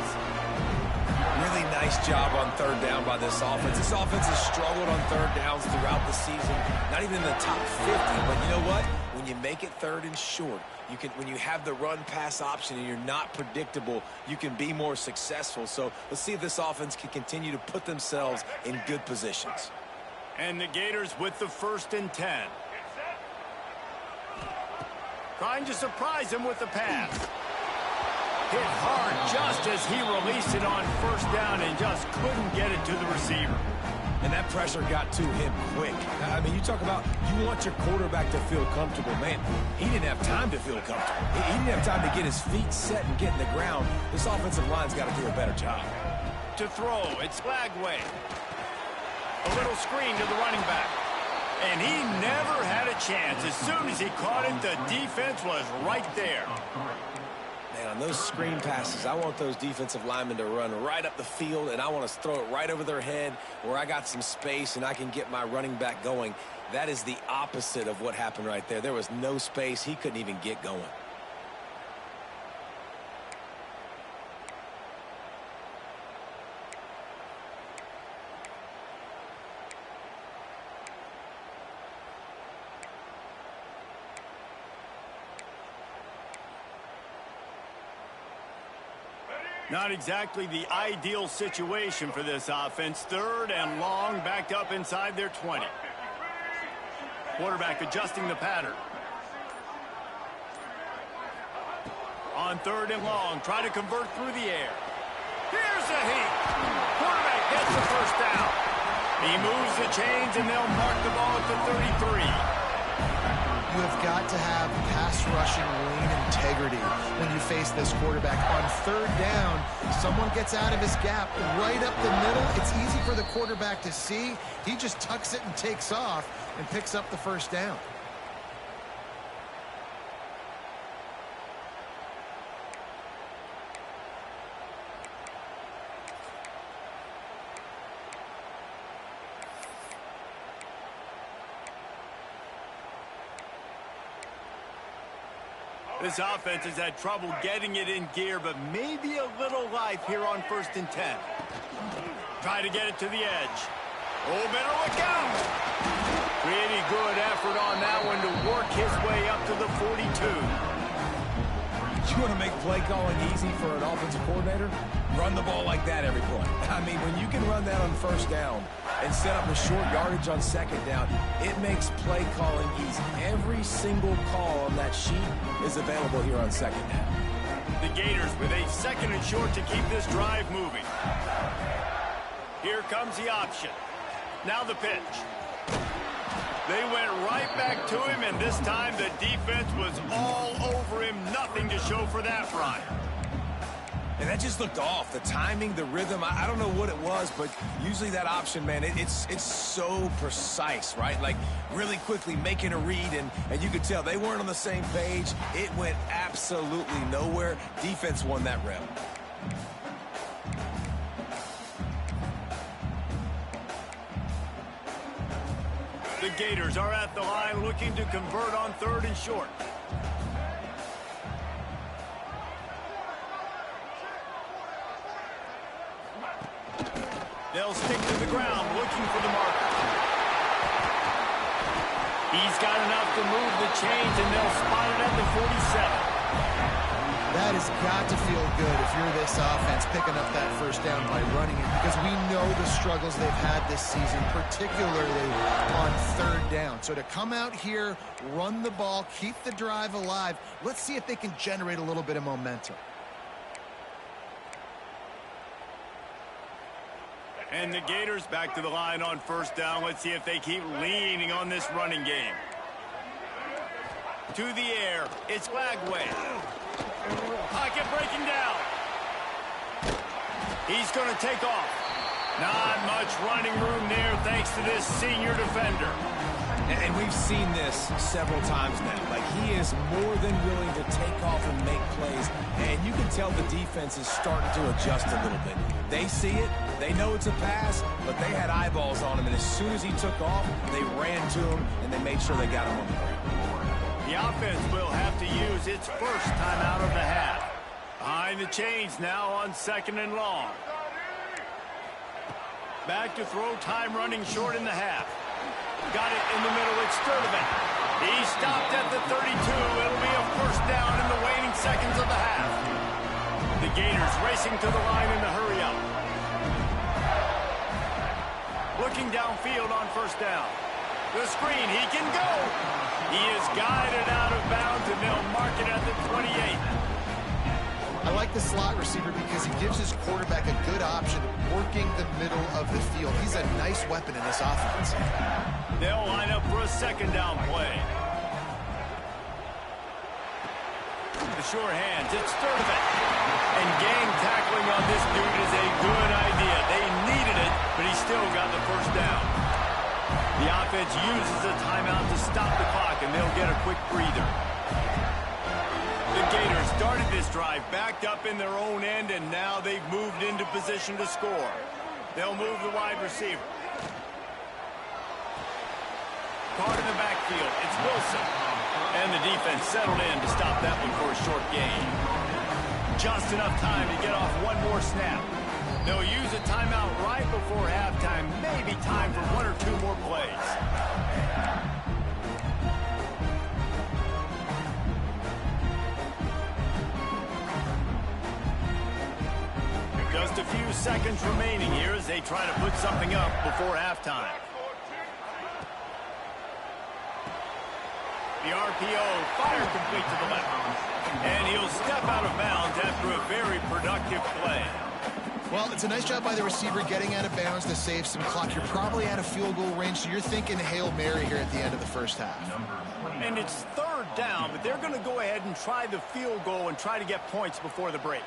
Really nice job on 3rd down by this offense. This offense has struggled on 3rd downs throughout the season. Not even in the top 50, but you know what? When you make it 3rd and short, you can, when you have the run-pass option and you're not predictable, you can be more successful. So let's see if this offense can continue to put themselves in good positions. And the Gators with the 1st and 10. Trying to surprise him with the pass. Hit hard just as he released it on 1st down and just couldn't get it to the receiver. And that pressure got to him quick. I mean, you talk about you want your quarterback to feel comfortable. Man, he didn't have time to feel comfortable. He didn't have time to get his feet set and get in the ground. This offensive line's got to do a better job. To throw, it's Flagway. A little screen to the running back. And he never had a chance. As soon as he caught it, the defense was right there. Man, on those screen passes, I want those defensive linemen to run right up the field, and I want to throw it right over their head where I got some space and I can get my running back going. That is the opposite of what happened right there. There was no space. He couldn't even get going. Not exactly the ideal situation for this offense. 3rd and long, backed up inside their 20. Quarterback adjusting the pattern. On 3rd and long, try to convert through the air. Here's a heat. Quarterback gets the first down. He moves the chains, and they'll mark the ball at the 33. You have got to have pass rushing lane integrity when you face this quarterback. On 3rd down, someone gets out of his gap right up the middle. It's easy for the quarterback to see. He just tucks it and takes off and picks up the first down. This offense has had trouble getting it in gear, but maybe a little life here on 1st and 10. Try to get it to the edge. Oh, better look out! Pretty good effort on that one to work his way up to the 42. You want to make play calling easy for an offensive coordinator? Run the ball like that every play. I mean, when you can run that on 1st down and set up a short yardage on 2nd down, it makes play calling easy. Every single call on that sheet is available here on 2nd down. The Gators with a 2nd and short to keep this drive moving. Here comes the option. Now the pitch. They went right back to him, and this time the defense was all over him. Nothing to show for that run. And that just looked off. The timing, the rhythm, I don't know what it was, but usually that option, man, it's so precise, right? Like really quickly making a read, and you could tell they weren't on the same page. It went absolutely nowhere. Defense won that rep. The Gators are at the line looking to convert on 3rd and short. They'll stick to the ground looking for the marker. He's got enough to move the chains, and they'll spot it at the 47. That has got to feel good if you're this offense picking up that first down by running it, because we know the struggles they've had this season, particularly on 3rd down. So to come out here, run the ball, keep the drive alive, let's see if they can generate a little bit of momentum. And the Gators back to the line on 1st down. Let's see if they keep leaning on this running game. To the air, it's Lagway. Pocket breaking down. He's going to take off. Not much running room there thanks to this senior defender. And we've seen this several times now. Like, he is more than willing to take off and make plays. And you can tell the defense is starting to adjust a little bit. They see it. They know it's a pass, but they had eyeballs on him. And as soon as he took off, they ran to him, and they made sure they got him on the ground. The offense will have to use its first timeout of the half. Behind the chains now on 2nd and long. Back to throw, time running short in the half. Got it in the middle, it's Sturdivant. He stopped at the 32. It'll be a first down in the waning seconds of the half. The Gators racing to the line in the hurry up. Looking downfield on 1st down. The screen, he can go. He is guided out of bounds, and they'll mark it at the 28. I like the slot receiver because he gives his quarterback a good option working the middle of the field. He's a nice weapon in this offense. They'll line up for a 2nd down play. The sure hands, it's Sturdivant. And gang tackling on this dude is a good idea. They needed it, but he still got the first down. The offense uses a timeout to stop the clock, and they'll get a quick breather. The Gators started this drive backed up in their own end, and now they've moved into position to score. They'll move the wide receiver. Caught in the backfield, it's Wilson. And the defense settled in to stop that one for a short gain. Just enough time to get off one more snap. They'll use a timeout right before halftime. Maybe time for 1 or 2 more plays. seconds remaining here as they try to put something up before halftime. The RPO, fire complete to the left. And he'll step out of bounds after a very productive play. Well, it's a nice job by the receiver getting out of bounds to save some clock. You're probably out of field goal range, so you're thinking Hail Mary here at the end of the first half. And it's third down, but they're going to go ahead and try the field goal and try to get points before the break.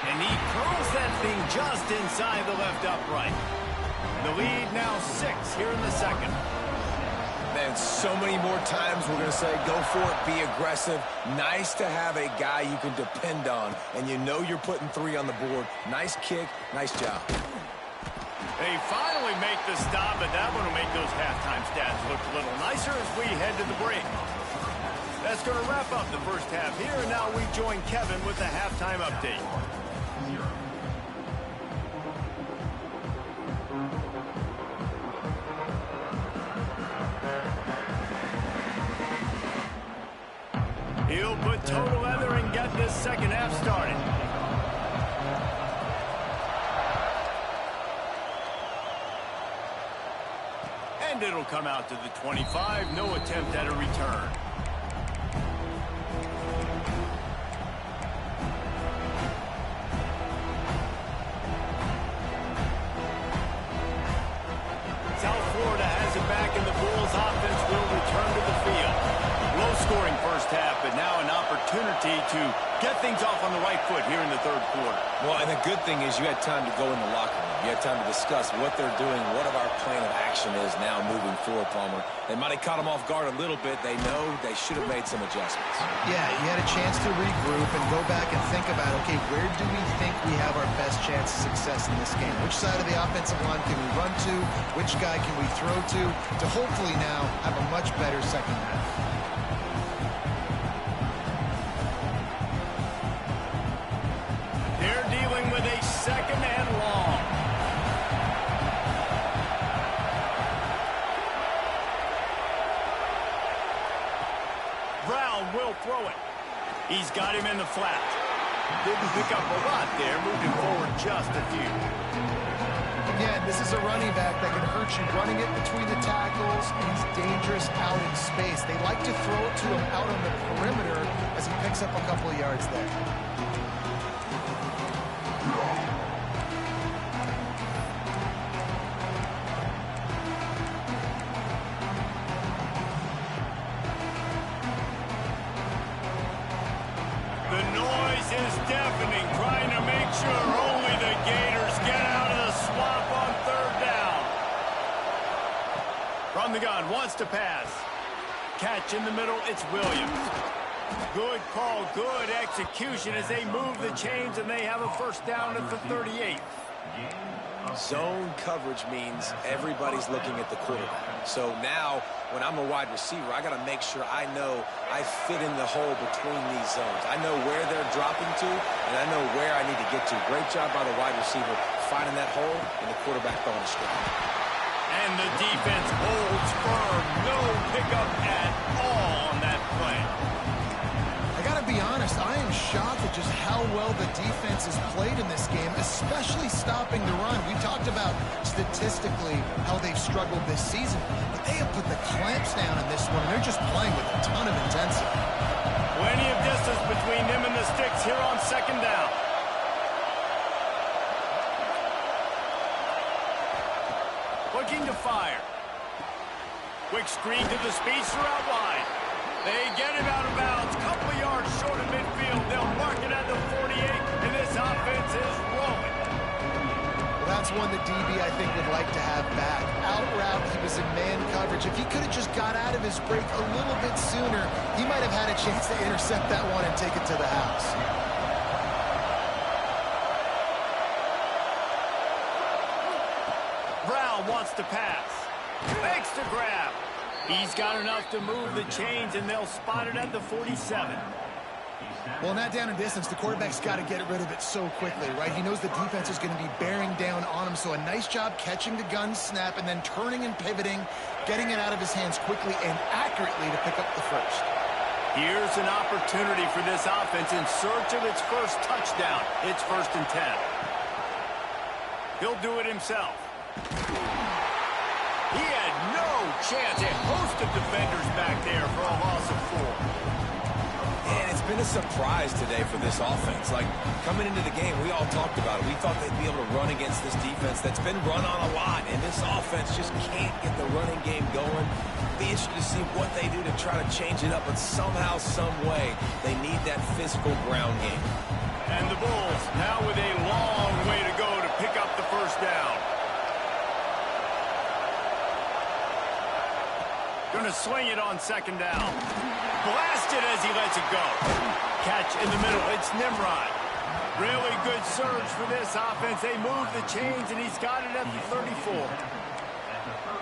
And he curls that thing just inside the left upright. The lead now 6 here in the second. Man, so many more times we're going to say, go for it, be aggressive. Nice to have a guy you can depend on, and you know you're putting 3 on the board. Nice kick, nice job. They finally make the stop, but that one will make those halftime stats look a little nicer as we head to the break. That's going to wrap up the first half here, and now we join Kevin with the halftime update. He'll put total leather and get this second half started. And it'll come out to the 25. No attempt at a return. South Florida has it back, and the Bulls offense will return to the field. Low-scoring first half, but now an opportunity to get things off on the right foot here in the third quarter. Well, and the good thing is you had time to go in the locker room. You had time to discuss what they're doing, what our plan of action is now moving forward, Palmer. They might have caught them off guard a little bit. They know they should have made some adjustments. Yeah, you had a chance to regroup and go back and think about, okay, where do we think we have our best chance of success in this game? Which side of the offensive line can we run to? Which guy can we throw to hopefully now have a much better second half? They're dealing with a second and long. Brown will throw it. He's got him in the flat. Didn't pick up a lot there, moving forward just a few. Again, this is a running back that can hurt you running it between the tackles, and he's dangerous out in space. They like to throw it to him out on the perimeter as he picks up a couple of yards there. The noise is deafening, trying to make sure only the Gators get out of the swamp on third down. From the gun, wants to pass. Catch in the middle, it's Williams. Good call, good execution as they move the chains, and they have a first down at the 38. Zone coverage means everybody's looking at the quarterback. So now, when I'm a wide receiver, I got to make sure I know I fit in the hole between these zones. I know where they're dropping to, and I know where I need to get to. Great job by the wide receiver finding that hole, and the quarterback throwing a straight. And the defense holds firm. No pickup at all on that play. I got to be honest, I am shocked at just how well the defense has played in this game, especially stopping the run. We talked about statistically how they've struggled this season, but they have put the clamps down in this one, and they're just playing with a ton of intensity. Plenty of distance between them and the sticks here on second down. Looking to fire. Quick screen to the speedster out wide. They get him out of bounds. Couple of yards short of midfield. They'll mark it at the 48, and this offense is rolling. Well, that's one that DB, I think, would like to have back. Out route, he was in man coverage. If he could have just got out of his break a little bit sooner, he might have had a chance to intercept that one and take it to the house. Brown wants to pass. Makes the grab. He's got enough to move the chains, and they'll spot it at the 47. Well, in that down and distance, the quarterback's got to get rid of it so quickly, right? He knows the defense is going to be bearing down on him, so a nice job catching the gun snap and then turning and pivoting, getting it out of his hands quickly and accurately to pick up the first. Here's an opportunity for this offense in search of its first touchdown. It's 1st and 10. He'll do it himself. He had no chance. A host of defenders back there for a loss of 4. And it's been a surprise today for this offense. Like, coming into the game, we all talked about it. We thought they'd be able to run against this defense that's been run on a lot, and this offense just can't get the running game going. Be interested to see what they do to try to change it up, but somehow, some way, they need that physical ground game. And the Bulls now with a long way to go to pick up the first down. Going to swing it on 2nd down. Blasted as he lets it go. Catch in the middle. It's Nimrod. Really good surge for this offense. They move the chains, and he's got it at the 34.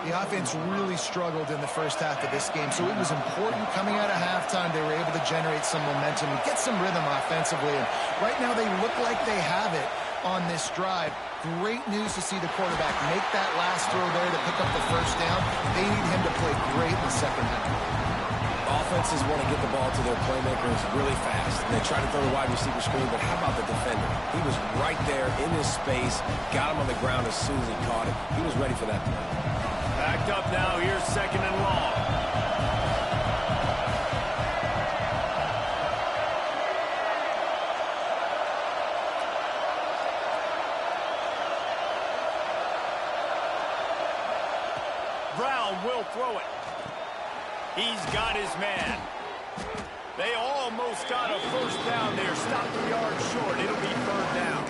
The offense really struggled in the first half of this game, so it was important coming out of halftime. They were able to generate some momentum and get some rhythm offensively. And right now they look like they have it on this drive. Great news to see the quarterback make that last throw there to pick up the first down. They need him to play great in the second half. Offenses want to get the ball to their playmakers really fast. And they try to throw the wide receiver screen, but how about the defender? He was right there in his space, got him on the ground as soon as he caught it. He was ready for that play. Backed up now. Here's 2nd and long. Brown will throw it. He's got his man. They almost got a first down there. Stopped the yard short. It'll be 3rd down.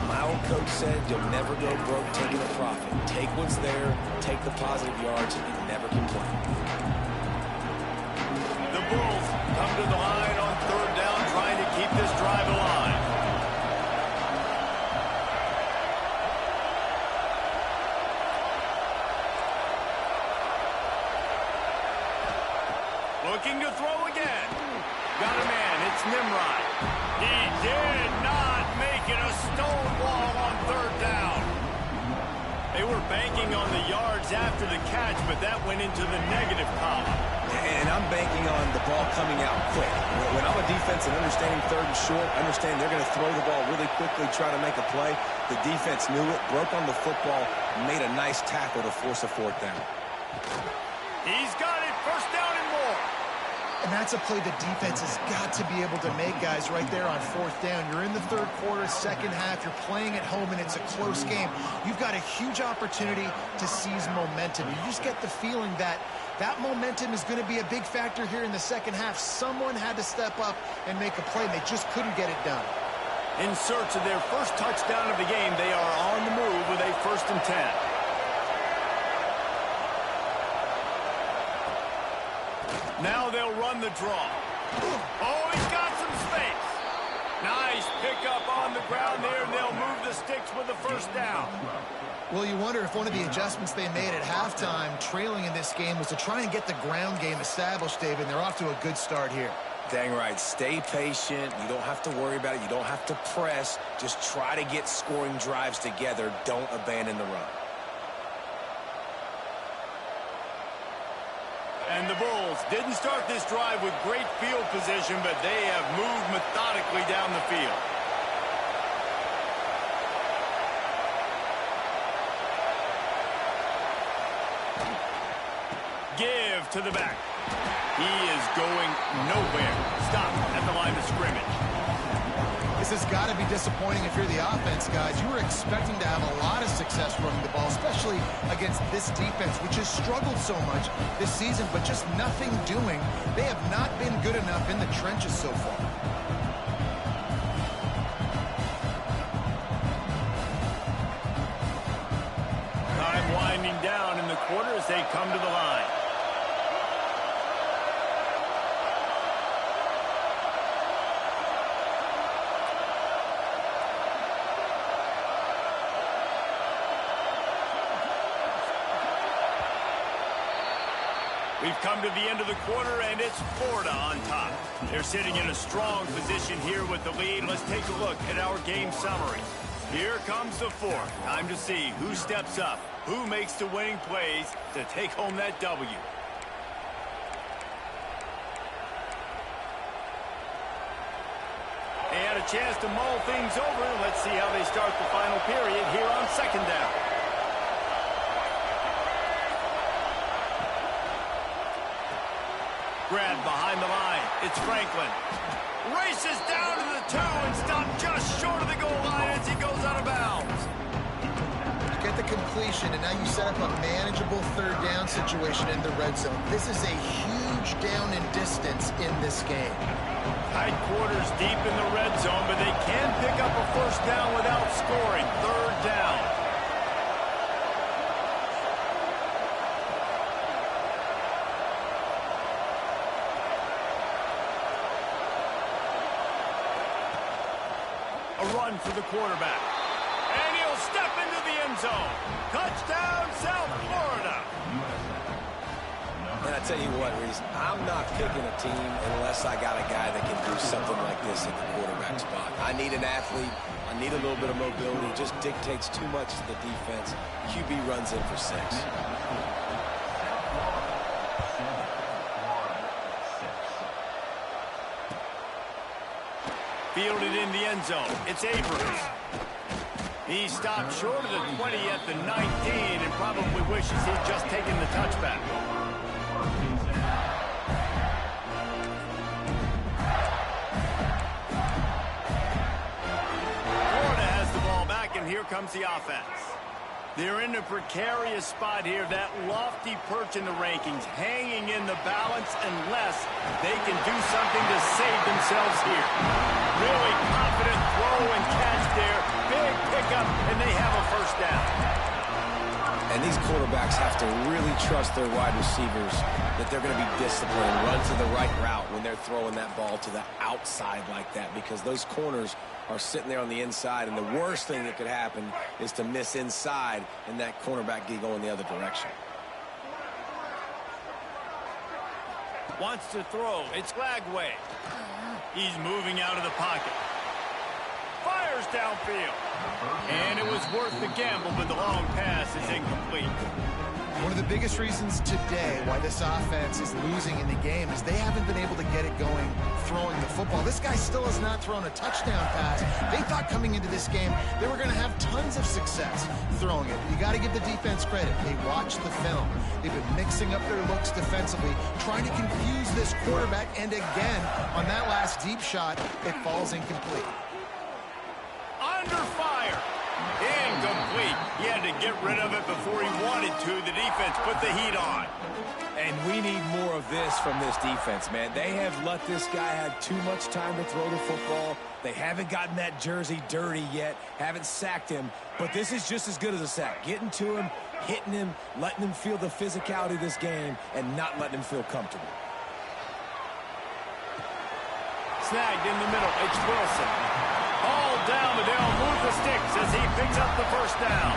My old coach said you'll never go broke taking a profit. Take what's there, take the positive yards, and never complain. The Bulls come to the line on 3rd down, trying to keep this drive alive. Looking to throw again. Got a man. It's Nimrod. He did not make it. A stonewall on 3rd down. They were banking on the yards after the catch, but that went into the negative column. And I'm banking on the ball coming out quick. When I'm a defense and understanding 3rd and short, understand they're going to throw the ball really quickly, try to make a play. The defense knew it, broke on the football, made a nice tackle to force a 4th down. He's got it. 1st down and more. And that's a play the defense has got to be able to make, guys, right there on 4th down. You're in the 3rd quarter, 2nd half. You're playing at home, and it's a close game. You've got a huge opportunity to seize momentum. You just get the feeling that that momentum is going to be a big factor here in the 2nd half. Someone had to step up and make a play, and they just couldn't get it done. In search of their first touchdown of the game, they are on the move with a 1st and 10. Now they'll run the draw. Oh, he's got some space. Nice pickup on the ground there, and they'll move the sticks with the 1st down. Well, you wonder if one of the adjustments they made at halftime, trailing in this game, was to try and get the ground game established, David. They're off to a good start here. Dang right. Stay patient. You don't have to worry about it. You don't have to press. Just try to get scoring drives together. Don't abandon the run. And the Bulls didn't start this drive with great field position, but they have moved methodically down the field. Give to the back. He is going nowhere. Stop at the line of scrimmage. This has got to be disappointing if you're the offense, guys. You were expecting to have a lot of success running the ball, especially against this defense, which has struggled so much this season, but just nothing doing. They have not been good enough in the trenches so far. Time winding down in the quarter as they come to the line. We've come to the end of the quarter, and it's Florida on top. They're sitting in a strong position here with the lead. Let's take a look at our game summary. Here comes the 4th. Time to see who steps up, who makes the winning plays to take home that W. a chance to mull things over. Let's see how they start the final period here on second down. Grab behind the line. It's Franklin. Races down to the 2 and stopped just short of the goal line as he goes out of bounds. Get the completion, and now you set up a manageable third down situation in the red zone. This is a huge down in distance in this game. Tight quarters deep in the red zone, but they can pick up a first down without scoring. Third down. A run for the quarterback. And he'll step into the end zone. Touchdown, South Florida. And I tell you what, Reese, I'm not picking a team unless I got a guy that can do something like this at the quarterback spot. I need an athlete. I need a little bit of mobility. It just dictates too much to the defense. QB runs in for 6. Fielded in the end zone. It's Abrams. He stopped short of the 20 at the 19 and probably wishes he'd just taken the touchback. Florida has the ball back, and here comes the offense. They're in a precarious spot here, that lofty perch in the rankings, hanging in the balance unless they can do something to save themselves here. Really confident throw and catch there. Big pickup, and they have a first down. And these quarterbacks have to really trust their wide receivers that they're going to be disciplined, run to the right route when they're throwing that ball to the outside like that, because those corners are sitting there on the inside, and the worst thing that could happen is to miss inside and that cornerback get going the other direction. Wants to throw. It's Lagway. He's moving out of the pocket. Fires downfield. And it was worth the gamble, but the long pass is incomplete. One of the biggest reasons today why this offense is losing in the game is they haven't been able to get it going throwing the football. This guy still has not thrown a touchdown pass. They thought coming into this game they were going to have tons of success throwing it. You got to give the defense credit. They watched the film. They've been mixing up their looks defensively, trying to confuse this quarterback, and again, on that last deep shot, it falls incomplete. Under fire. Incomplete. He had to get rid of it before he wanted to. The defense put the heat on. And we need more of this from this defense, man. They have let this guy have too much time to throw the football. They haven't gotten that jersey dirty yet, haven't sacked him. But this is just as good as a sack. Getting to him, hitting him, letting him feel the physicality of this game, and not letting him feel comfortable. Snagged in the middle. It's Wilson. All down, but they'll move the sticks as he picks up the first down.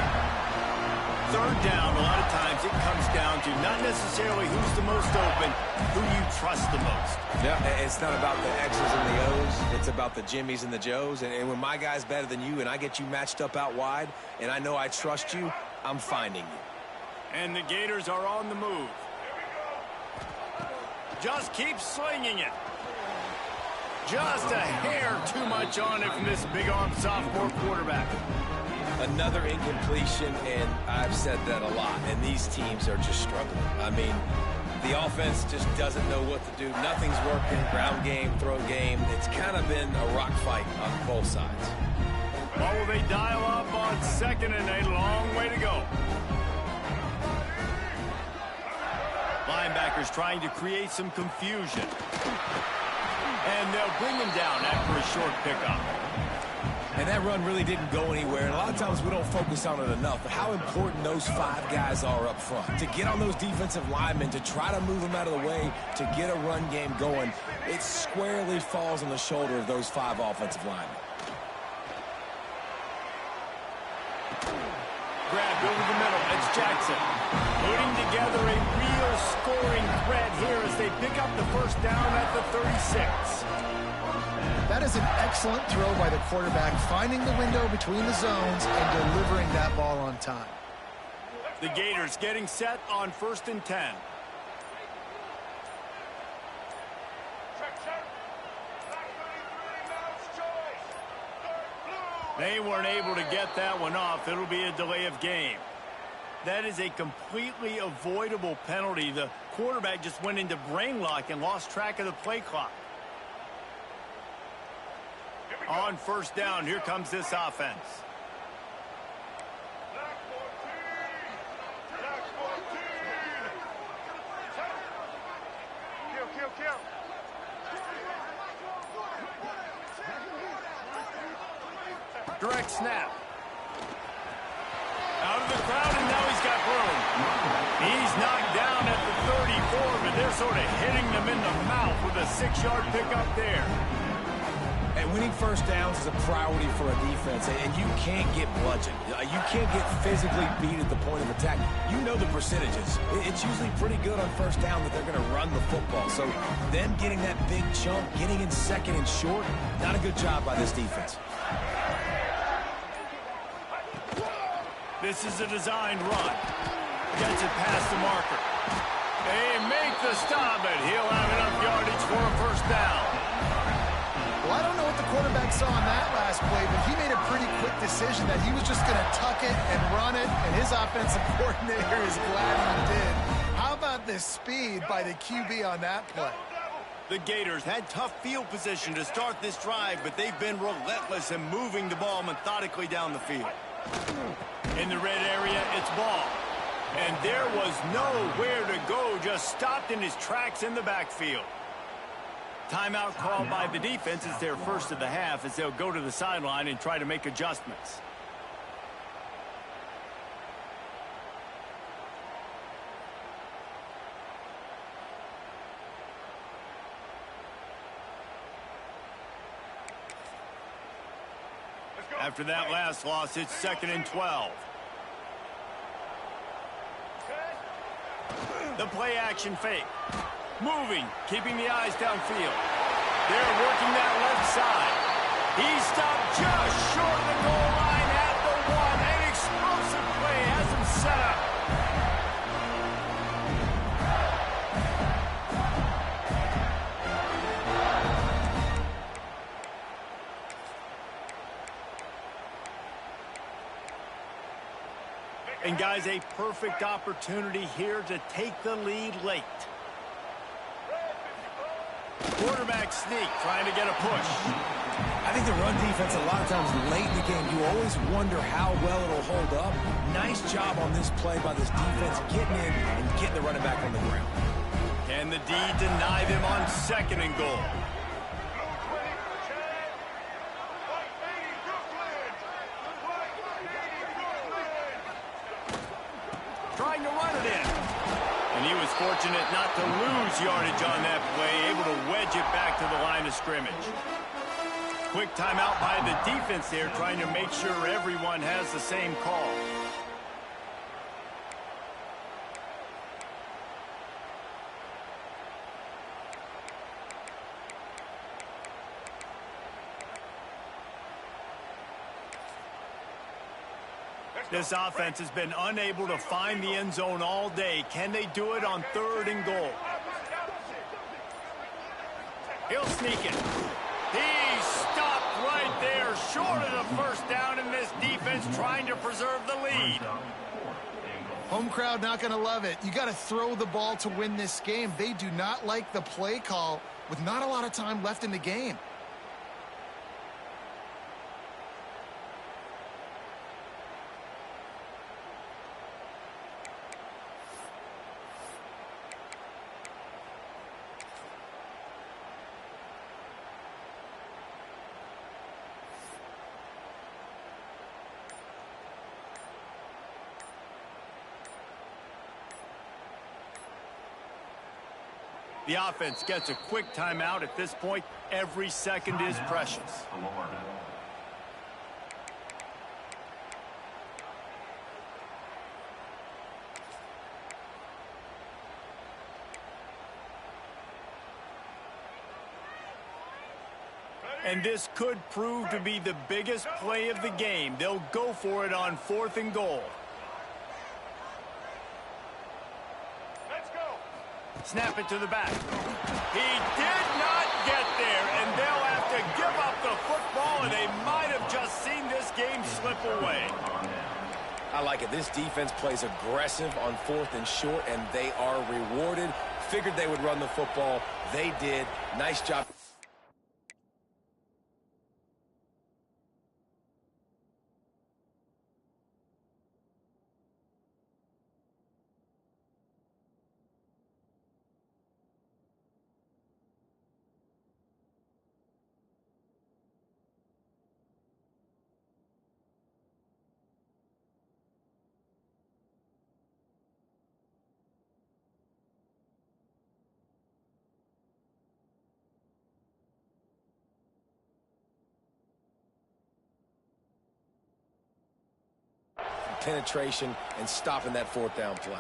Third down, a lot of times it comes down to not necessarily who's the most open, who you trust the most. Yeah, it's not about the X's and the O's. It's about the Jimmys and the Joes. And when my guy's better than you and I get you matched up out wide and I know I trust you, I'm finding you. And the Gators are on the move. Just keep slinging it. Just a hair too much on it from this big-arm sophomore quarterback. Another incompletion, and I've said that a lot, and these teams are just struggling. I mean, the offense just doesn't know what to do. Nothing's working. Ground game, throw game. It's kind of been a rock fight on both sides. What will they dial up on second, and a long way to go? Linebackers trying to create some confusion. And they'll bring him down after a short pickup. And that run really didn't go anywhere. And a lot of times we don't focus on it enough. But how important those 5 guys are up front. To get on those defensive linemen, to try to move them out of the way, to get a run game going, it squarely falls on the shoulder of those 5 offensive linemen. Grabbed over the middle. It's Jackson. Putting together a real scoring threat here as they pick up the first down at the 36. That is an excellent throw by the quarterback, finding the window between the zones and delivering that ball on time. The Gators getting set on 1st and 10. They weren't able to get that one off. It'll be a delay of game. That is a completely avoidable penalty. The quarterback just went into brain lock and lost track of the play clock. On first down, here comes this offense. Direct snap. Out of the crowd, and now he's got room. He's knocked down at the 34, but they're sort of hitting them in the mouth with a 6-yard pickup there. And winning first downs is a priority for a defense, and you can't get bludgeoned. You can't get physically beat at the point of attack. You know the percentages. It's usually pretty good on first down that they're going to run the football. So them getting that big chunk, getting in second and short, not a good job by this defense. This is a designed run. Gets it past the marker. They make the stop, and he'll have enough yardage for a first down. Well, I don't know what the quarterback saw on that last play, but he made a pretty quick decision that he was just going to tuck it and run it, and his offensive coordinator is glad he did. How about the speed by the QB on that play? The Gators had tough field position to start this drive, but they've been relentless in moving the ball methodically down the field. In the red area, it's ball. And there was nowhere to go, just stopped in his tracks in the backfield. Timeout called by the defense. It's their first of the half as they'll go to the sideline and try to make adjustments. After that last loss, it's 2nd and 12. The play action fake. Moving, keeping the eyes downfield. They're working that left side. He stopped just short of the goal line at the 1. An explosive play has him set up. And guys, a perfect opportunity here to take the lead late. Quarterback sneak, trying to get a push. I think the run defense, a lot of times late in the game, you always wonder how well it'll hold up. Nice job on this play by this defense, getting in and getting the running back on the ground. Can the D deny them on 2nd and goal? Trying to run it in. And he was fortunate not to lose yardage on that play, able to wedge it back to the line of scrimmage. Quick timeout by the defense there, trying to make sure everyone has the same call. This offense has been unable to find the end zone all day. Can they do it on 3rd and goal? He'll sneak it. He stopped right there, short of the first down, and this defense trying to preserve the lead. Home crowd not going to love it. You got to throw the ball to win this game. They do not like the play call with not a lot of time left in the game. The offense gets a quick timeout. At this point, every second is precious. And this could prove to be the biggest play of the game. They'll go for it on 4th and goal. Snap it to the back. He did not get there, and they'll have to give up the football, and they might have just seen this slip away. I like it. This defense plays aggressive on 4th and short, and they are rewarded. Figured they would run the football. They did. Nice job. Penetration and stopping that 4th down play.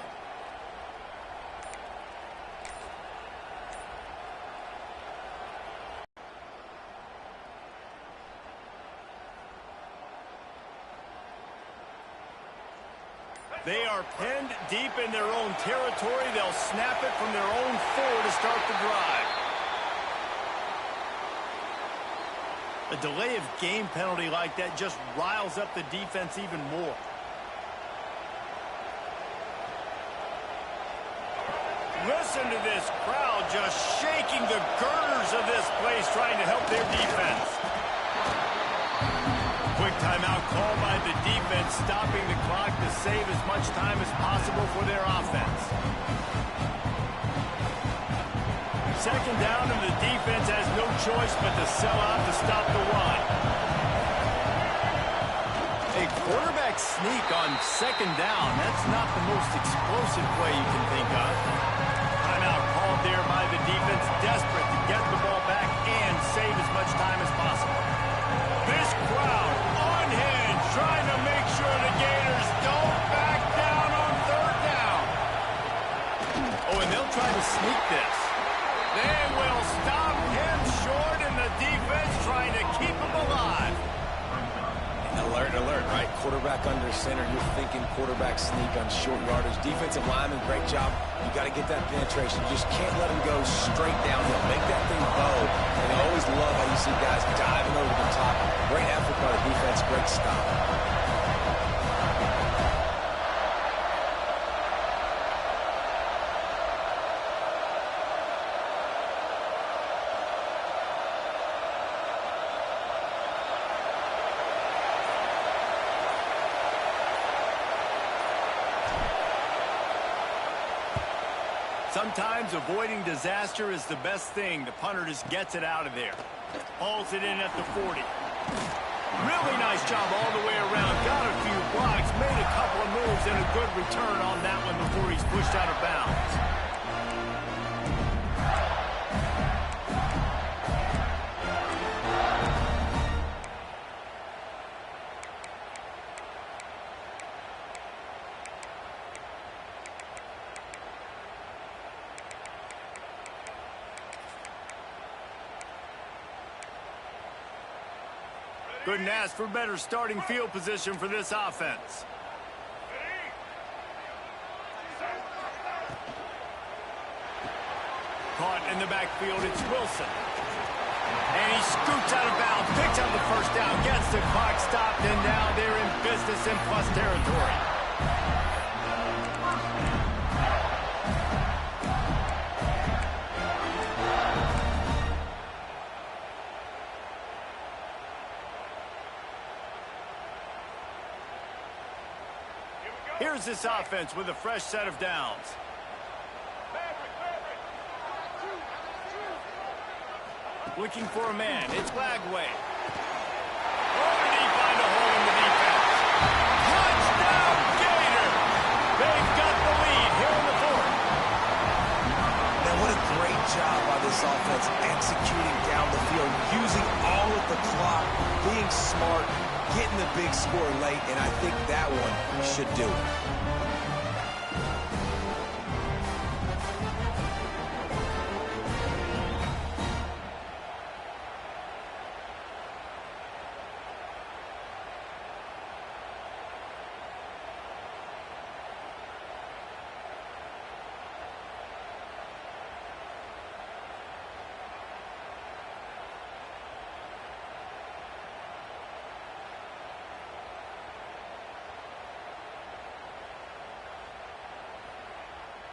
They are pinned deep in their own territory. They'll snap it from their own 4 to start the drive. A delay of game penalty like that just riles up the defense even more. Listen to this crowd just shaking the girders of this place trying to help their defense. Quick timeout called by the defense, stopping the clock to save as much time as possible for their offense. 2nd down, and the defense has no choice but to sell out to stop the run. A quarterback sneak on 2nd down, that's not the most explosive play you can think of. Timeout called there by the defense, desperate to get the ball back and save as much time as possible. This crowd unhinged, trying to make sure the Gators don't back down on 3rd down. Oh, and they'll try to sneak this. They will stop him short, and the defense trying to keep him alive. Alert, alert, right? Quarterback under center. You're thinking quarterback sneak on short yardage. Defensive lineman, great job. You got to get that penetration. You just can't let him go straight downhill. Make that thing bow. And I always love how you see guys diving over the top. Great effort by the defense. Great stop. Sometimes avoiding disaster is the best thing. The punter just gets it out of there. Hauls it in at the 40. Really nice job all the way around. Got a few blocks, made a couple of moves, and a good return on that one before he's pushed out of bounds. Couldn't ask for better starting field position for this offense. Caught in the backfield, it's Wilson. And he scoots out of bounds, picks up the 1st down, gets the clock stopped, and now they're in business in plus territory. Here's this offense with a fresh set of downs. Looking for a man. It's Lagway. Oh, did he find a hole in the defense? Touchdown, Gator! They've got the lead here in the 4th. Now, what a great job by this offense executing down the field, using all of the clock, being smart, getting the big score late, and I think that one should do it.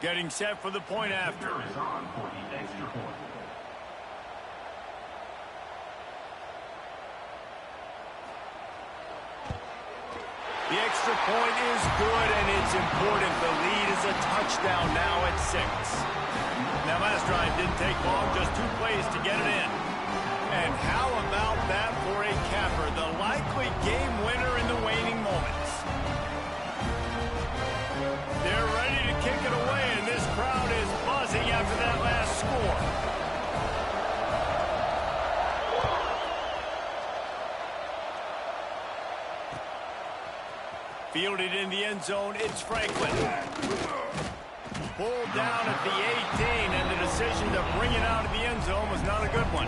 Getting set for the point after. Is on for the extra point. The extra point is good, and it's important. The lead is a touchdown now at 6. Now, last drive didn't take long, just 2 plays to get it in. And how about that for a capper, the likely game winner in the waning moments. They're ready to kick it away, and this crowd is buzzing after that last score. Fielded in the end zone, it's Franklin. Pulled down at the 18, and the decision to bring it out of the end zone was not a good one.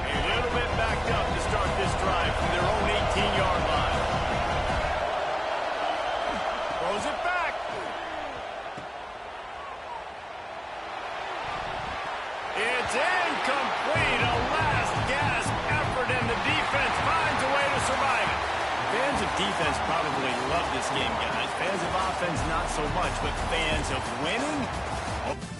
A little bit backed up to start this drive from their own 18-yard line. Throws it back. It's incomplete. A last gasp effort, and the defense finds a way to survive it. Fans of defense probably love this game, guys. Fans of offense, not so much, but fans of winning? Oh.